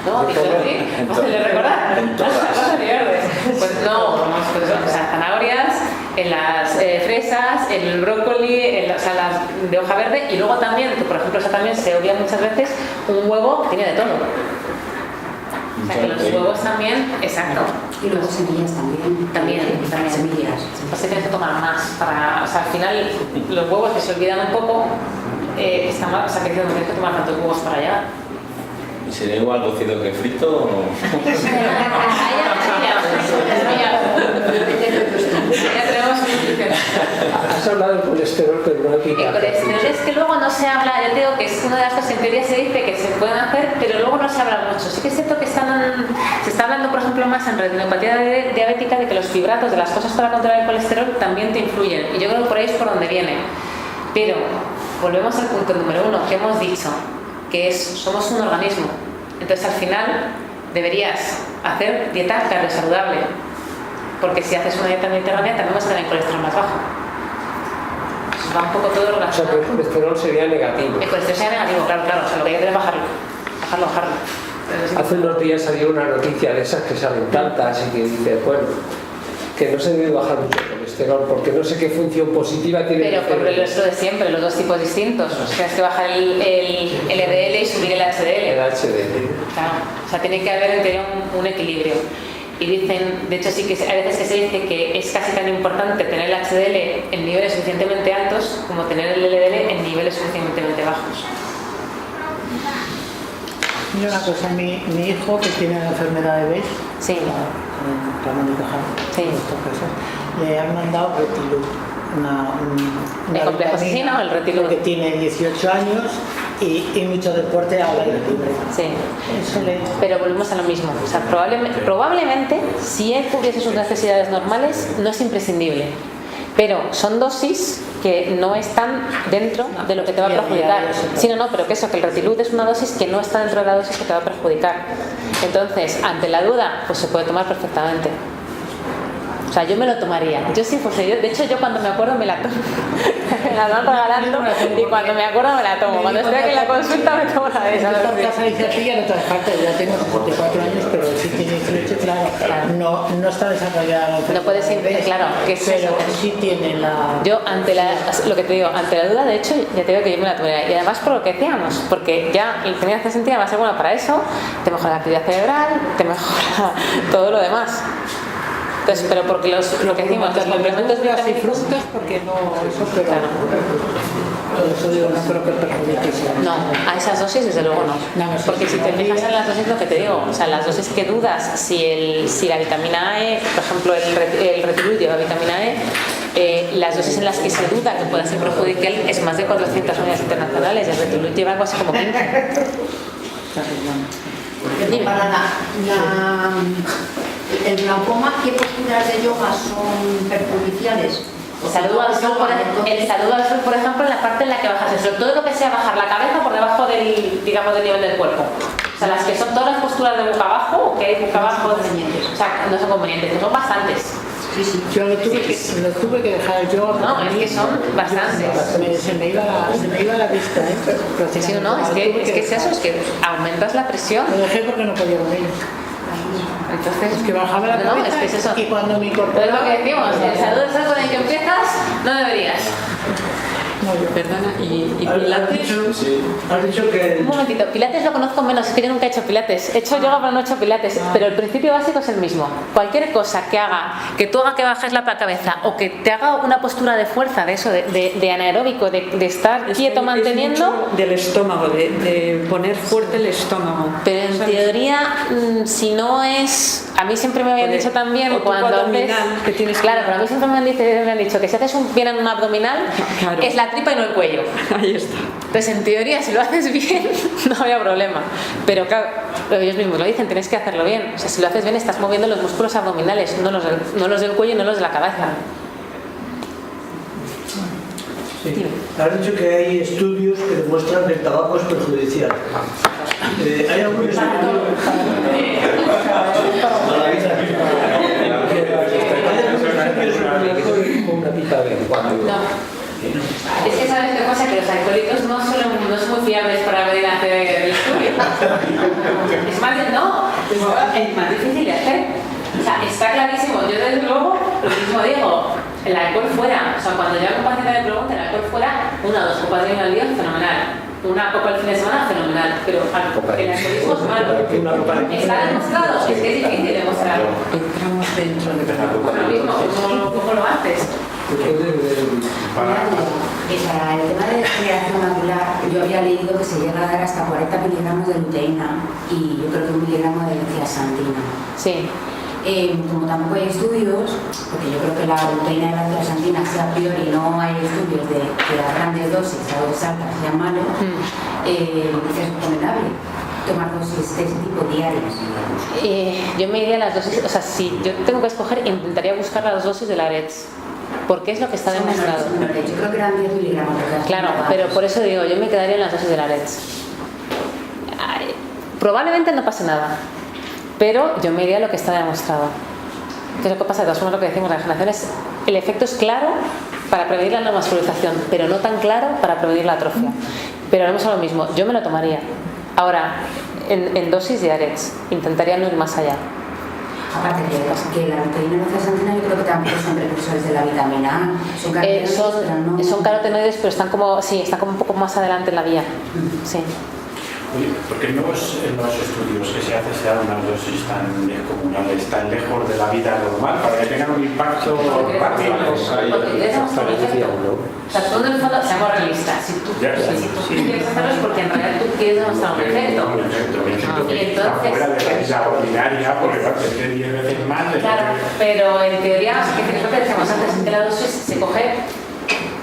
¿No? ¿Le recordar? En todas. Rosas y verdes. Pues no, pues, o sea, zanahorias, en las fresas, en el brócoli, o sea, las de hoja verde, y luego también, que por ejemplo eso también se obvia muchas veces, un huevo que tiene de todo. O sea, que los huevos también, exacto. Y luego semillas también. También. Semillas. Pues tienes que tomar más para, o sea, al final los huevos que se olvidan un poco, está mal, o sea, que no tienes que tomar tantos huevos para allá. ¿Y sería igual cocido que frito? O... Ya tenemos nutrición. Has hablado del colesterol, pero no aquí. El colesterol es que luego no se habla, yo digo que es una de las cosas, en teoría se dice que se pueden hacer, pero luego no se habla mucho. Sí que es cierto que se está hablando, por ejemplo, más en retinopatía diabética, de que los fibratos, de las cosas para controlar el colesterol, también te influyen. Y yo creo que por ahí es por donde viene. Pero volvemos al punto número 1 que hemos dicho, que es, somos un organismo. Entonces al final deberías hacer dieta cardiosaludable, porque si haces una dieta mediterránea también vas a tener el colesterol más bajo. Pues va un poco todo O sea, relacionado. que el colesterol sería negativo. El colesterol sea negativo, claro, o sea, lo que hay que hacer es bajarlo. Hace unos días salió una noticia de esas que salen tantas y que dice, bueno, que no se debe bajar mucho el colesterol porque no sé qué función positiva tiene. Pero por lo de siempre, los dos tipos distintos. Tienes que bajar el LDL y subir el HDL. El HDL. Claro, o sea, tiene que haber en teoría un equilibrio. Y dicen, de hecho sí que hay veces que se dice que es casi tan importante tener el HDL en niveles suficientemente altos como tener el LDL en niveles suficientemente bajos. Mira una cosa, mi hijo que tiene la enfermedad de Beige, Sí. Sí. le han mandado Retilud, El complejo asesino, el Retilud. que tiene 18 años y mucho deporte al aire libre. Sí. Eso le... Pero volvemos a lo mismo. O sea, probablemente si él cubriese sus necesidades normales, no es imprescindible. Pero son dosis que no están dentro de lo que te va a perjudicar. Sí, no, pero que eso, que el Retilud es una dosis que no está dentro de la dosis que te va a perjudicar. Entonces, ante la duda, pues se puede tomar perfectamente. O sea, yo me lo tomaría. Yo sí, pues de hecho yo cuando me acuerdo me la tomo. Me la van regalando y cuando me acuerdo me la tomo. Cuando estoy aquí en la consulta me tomo la de esa. Esta casa de Cercilla no te falta, ya tengo 74 años, pero sí tiene 18, claro. No está desarrollada. No puede ser, claro, que es pero eso. sí tiene la... Yo lo que te digo, ante la duda, de hecho, ya te digo que yo me la tomaría. Y además por lo que decíamos, porque ya el tener sentida va a ser bueno para eso, te mejora la actividad cerebral, te mejora todo lo demás. Entonces, pero porque lo que decimos, los complementos y vitamínicos... frutas, porque no, eso, pero... Claro. Eso digo, no creo que perjudique. No, a esas dosis desde luego no. Porque si te fijas en las dosis, lo que te digo, o sea, las dosis que dudas, si la vitamina E, por ejemplo, el Retilud lleva vitamina E, las dosis en las que se duda que pueda ser perjudicial es más de 400 unidades internacionales, el Retilud lleva algo así como 15. Dime. Para el glaucoma, ¿qué posturas de yoga son perjudiciales? El saludo al sol, por ejemplo, en la parte en la que bajas el sol. Todo lo que sea bajar la cabeza por debajo del, digamos, del nivel del cuerpo. O sea, las posturas de boca abajo, o que hay boca abajo, o sea, no son convenientes, son bastantes. Sí, sí. Yo lo tuve que dejar el yoga. No, es que son bastantes. Se me iba la vista, Sí, no, es que es eso, es que aumentas la presión. Lo dejé porque no podía dormir. Entonces, Es que bajaba la cabeza, no, es que es eso. y cuando me Pero incorporaba... es lo que decimos, el salud es algo en el que empiezas, no deberías. No, yo. Perdona, ¿y Has Pilates? dicho que... Un momentito, Pilates lo conozco menos, es que yo nunca he hecho Pilates. He hecho yoga pero no he hecho Pilates, pero el principio básico es el mismo. Cualquier cosa que haga, que tú hagas que bajes la cabeza o que te haga una postura de fuerza, de eso, de anaeróbico, de estar Es quieto que manteniendo... es mucho del estómago, de poner fuerte el estómago. Pero en ¿Sabes? teoría, si no es... A mí siempre me habían Joder, dicho también o tipo cuando haces... abdominal, que tienes que- Claro, pero a mí siempre me han dicho que si haces bien en un abdominal, Claro. es la tripa y no el cuello. Ahí está. Entonces, en teoría, si lo haces bien, no había problema. Pero claro, ellos mismos lo dicen, tienes que hacerlo bien. O sea, si lo haces bien, estás moviendo los músculos abdominales, no los del cuello y no los de la cabeza. Sí. Has dicho que hay estudios que demuestran que el tabaco es perjudicial. ¿Hay algún estudio? Una pipa de vez en cuando. No. Es que sabes qué pasa, que los alcohólicos no son muy fiables para venir a hacer el estudio. Es más difícil de hacer. O sea, está clarísimo. Yo desde luego lo mismo digo, el alcohol fuera. O sea, cuando yo a un paciente me pregunta el alcohol fuera, 1 o 2 copas de vino al día, fenomenal. Una copa el fin de semana, fenomenal. Pero el alcoholismo es malo. Está demostrado, es que es difícil demostrarlo. Entramos dentro de Lo mismo, ¿cómo lo haces? Y para el tema de degeneración macular, yo había leído que se llega a dar hasta 40 miligramos de luteína y yo creo que 1 miligramo de ciasantina. Sí. Como tampoco hay estudios, porque yo creo que la luteína y la ciasantina, si a priori no hay estudios de que a grandes dosis, a dosis altas, sean malos, es recomendable tomar dosis de ese tipo diarias. Yo me iría a las dosis, o sea, si yo tengo que escoger, intentaría buscar las dosis de la ARETS, porque es lo que está demostrado. Yo creo que eran 10 miligramos. Claro, pero por eso digo, yo me quedaría en las dosis de la ARETS. Probablemente no pase nada, pero yo me iría a lo que está demostrado. ¿Qué es lo que pasa? De todas formas, lo que decimos, la regeneración es, el efecto es claro para prevenir la neovascularización, pero no tan claro para prevenir la atrofia. Pero vamos a lo mismo, yo me lo tomaría. Ahora, en dosis de ARETS, intentaría no ir más allá. Aparte que la luteína y la ciasantina yo creo que también son precursores de la vitamina A. Son carotenoides, pero no... son carotenoides, pero están como un poco más adelante en la vía. Sí. Oye, ¿por qué en los estudios que se hace se dan unas dosis tan descomunales, tan lejos de la vida normal, para que tengan un impacto rápido? Porque quieres demostrar un efecto. O sea, tú en el fondo, seamos realistas, si tú quieres hacerlo es porque en realidad tú quieres demostrar un efecto. Y está fuera de la vida ordinaria, porque va a tener 10 veces más. Claro, pero en teoría, es lo que decíamos antes, que la dosis se coge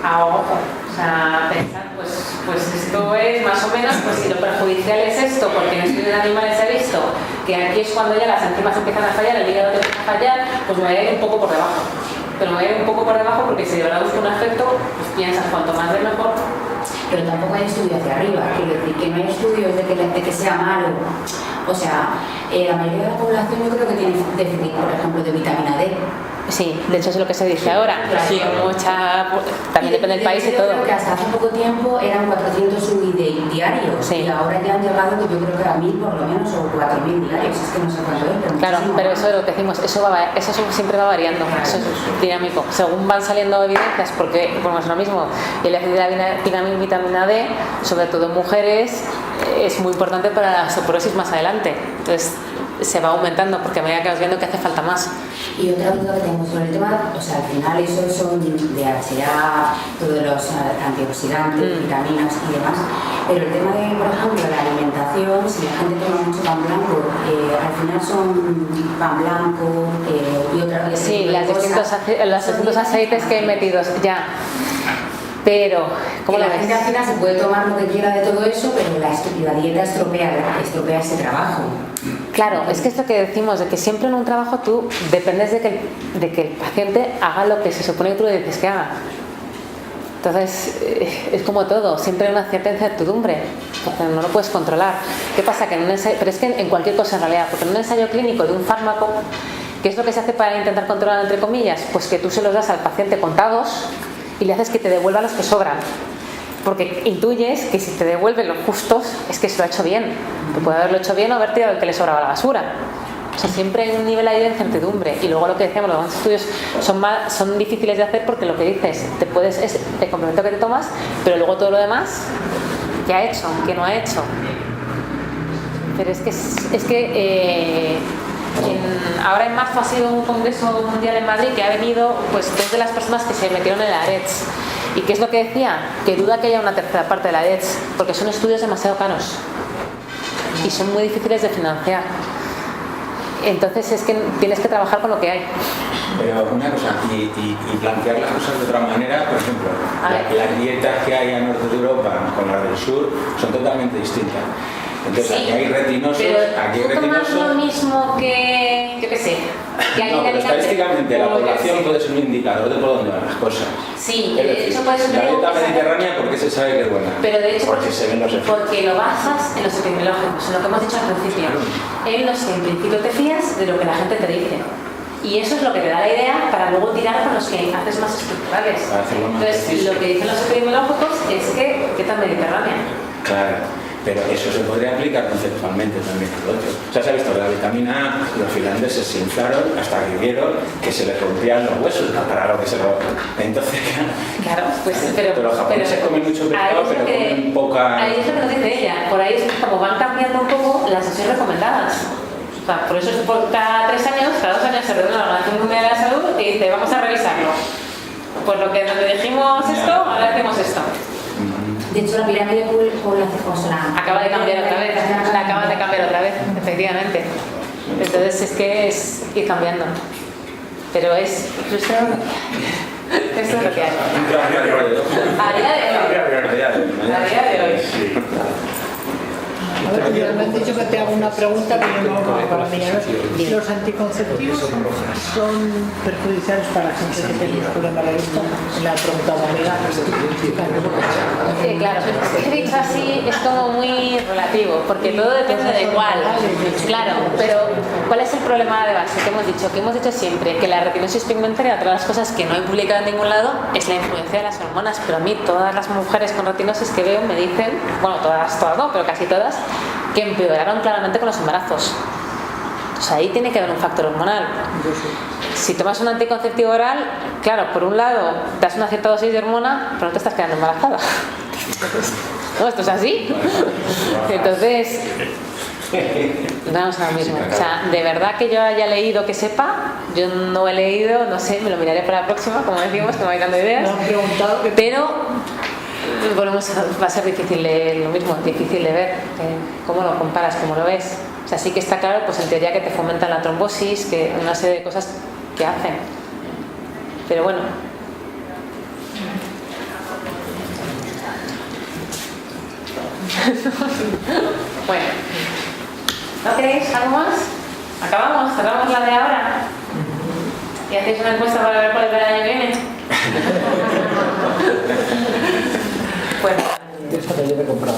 a ojo. O sea, pensar, pues esto es más o menos, pues si lo perjudicial es esto, porque en estudios de animales he visto que aquí es cuando ya las enzimas empiezan a fallar, el hígado te empieza a fallar, pues me voy a ir un poco por debajo. Pero me voy a ir un poco por debajo porque si de verdad busco un efecto, pues piensas cuanto más de mejor. Pero tampoco hay estudios hacia arriba, quiero decir que no hay estudios de que sea malo. O sea, la mayoría de la población yo creo que tiene déficit, por ejemplo, de vitamina D. Sí, de hecho es lo que se dice ahora. Sí, también depende del país y todo. Yo creo que hasta hace poco tiempo eran 400 UI diarios Sí. y ahora ya han llegado, yo creo que a 1000 por lo menos o 4000 diarios. Es que no sé cuánto es, pero Claro, muchísimo pero más. eso es lo que decimos, eso siempre va variando, eso es dinámico. Según van saliendo evidencias, porque como es lo mismo, el déficit de la vitamina D, sobre todo en mujeres, es muy importante para la osteoporosis más adelante. Entonces se va aumentando porque a medida que vas viendo que hace falta más. Y otra duda que tengo sobre el tema, o sea, al final eso son será todos los antioxidantes, vitaminas y demás, pero el tema de, por ejemplo, la alimentación, si la gente toma mucho pan blanco, al final son pan blanco y otra Sí, los distintos aceites que he metido, ya. Pero, ¿cómo la lo gente al ves? final se puede tomar lo que quiera de todo eso, pero la dieta estropea ese trabajo. Claro, es que es lo que decimos, de que siempre en un trabajo tú dependes de que el paciente haga lo que se supone que tú le dices que haga. Entonces, es como todo, siempre hay una cierta incertidumbre, porque no lo puedes controlar. ¿Qué pasa? Que en un ensayo, pero es que en cualquier cosa en realidad, porque en un ensayo clínico de un fármaco, ¿Qué es lo que se hace para intentar controlar, entre comillas? Pues que tú se los das al paciente contados y le haces que te devuelva los que sobran. Porque intuyes que si te devuelven los justos es que se lo ha hecho bien. Que puede haberlo hecho bien o haber tirado el que le sobraba a la basura. O sea, siempre hay un nivel ahí de incertidumbre. Y luego lo que decíamos, los estudios son difíciles de hacer porque lo que dices, te complemento que te tomas, pero luego todo lo demás, ¿qué ha hecho? ¿Qué no ha hecho? Pero ahora en marzo ha sido un congreso mundial en Madrid que ha venido pues 2 de las personas que se metieron en la AREDS. ¿Y qué es lo que decía? Que duda que haya una tercera parte de la AREDS, porque son estudios demasiado caros y son muy difíciles de financiar. Entonces es que tienes que trabajar con lo que hay. Pero una cosa, y plantear las cosas de otra manera, por ejemplo, las dietas que hay en norte de Europa con las del sur son totalmente distintas. Entonces Sí, aquí hay retinosos, aquí hay ¿tú tomas retinosos. lo mismo que, yo qué sé? Que hay No, pero alicante? estadísticamente la O yo qué población sé. puede ser un indicador de por dónde van las cosas. Sí, Es de decir, hecho puede ser la dieta algo que se- mediterránea, ¿por qué se sabe que es buena? Pero de hecho, porque se ven los efectos. porque lo basas en los epidemiológicos, en lo que hemos dicho al principio. En los que en principio te fías de lo que la gente te dice. Y eso es lo que te da la idea para luego tirar con los que haces más estructurales. Para hacerlo más Entonces, preciso. lo que dicen los epidemiológicos es que dieta mediterránea. Claro, pero eso se podría aplicar conceptualmente también al otro. O sea, se ha visto que la vitamina A, los finlandeses se inflaron hasta que vieron que se les rompían los huesos, para lo que se lo... Entonces, Claro, pues, pero los japoneses comen mucho pescado, pero comen poca... Ahí es lo que nos dice ella. Por ahí es como van cambiando un poco las sesiones recomendadas. O sea, por eso es cada 3 años, cada 2 años se reúne la Organización Mundial de la Salud y dice, vamos a revisarlo. Pues lo que donde dijimos esto, ahora decimos esto. De hecho, la pirámide poblacional Acaba de cambiar otra vez. La acaban de cambiar otra vez, efectivamente. Entonces es que es ir cambiando. Pero es frustrante. Esto es lo que hay. A día de hoy. A ver, yo me han dicho que te hago una pregunta, pero no para mañana. ¿Los anticonceptivos son perjudiciales para la gente que tiene músculo embarazada? Le ha preguntado a mi amiga. Claro, he dicho así es como muy relativo, porque todo depende de cuál. Claro, pero ¿cuál es el problema de base que hemos dicho? Que hemos dicho siempre que la retinosis pigmentaria, otra de las cosas que no he publicado en ningún lado, es la influencia de las hormonas. Pero a mí todas las mujeres con retinosis que veo me dicen, bueno, todas no, pero casi todas, que empeoraron claramente con los embarazos. O sea, ahí tiene que haber un factor hormonal. Si tomas un anticonceptivo oral, claro, por un lado te das una cierta dosis de hormona, pero no te estás quedando embarazada. No, esto es así. Entonces, vamos a lo mismo. O sea, de verdad que yo haya leído, que sepa, yo no he leído, no sé, me lo miraré para la próxima, como decimos, que me vais dando ideas. Me han preguntado que... Pero va a ser difícil lo mismo, difícil de ver cómo lo comparas, cómo lo ves. O sea, sí que está claro, pues en teoría que te fomentan la trombosis, que una serie de cosas que hacen. Pero bueno. Bueno. ¿No queréis algo más? Acabamos, cerramos la de ahora. Y hacéis una encuesta para ver cuál es el año que viene. Bueno. Eso que yo me he comprado.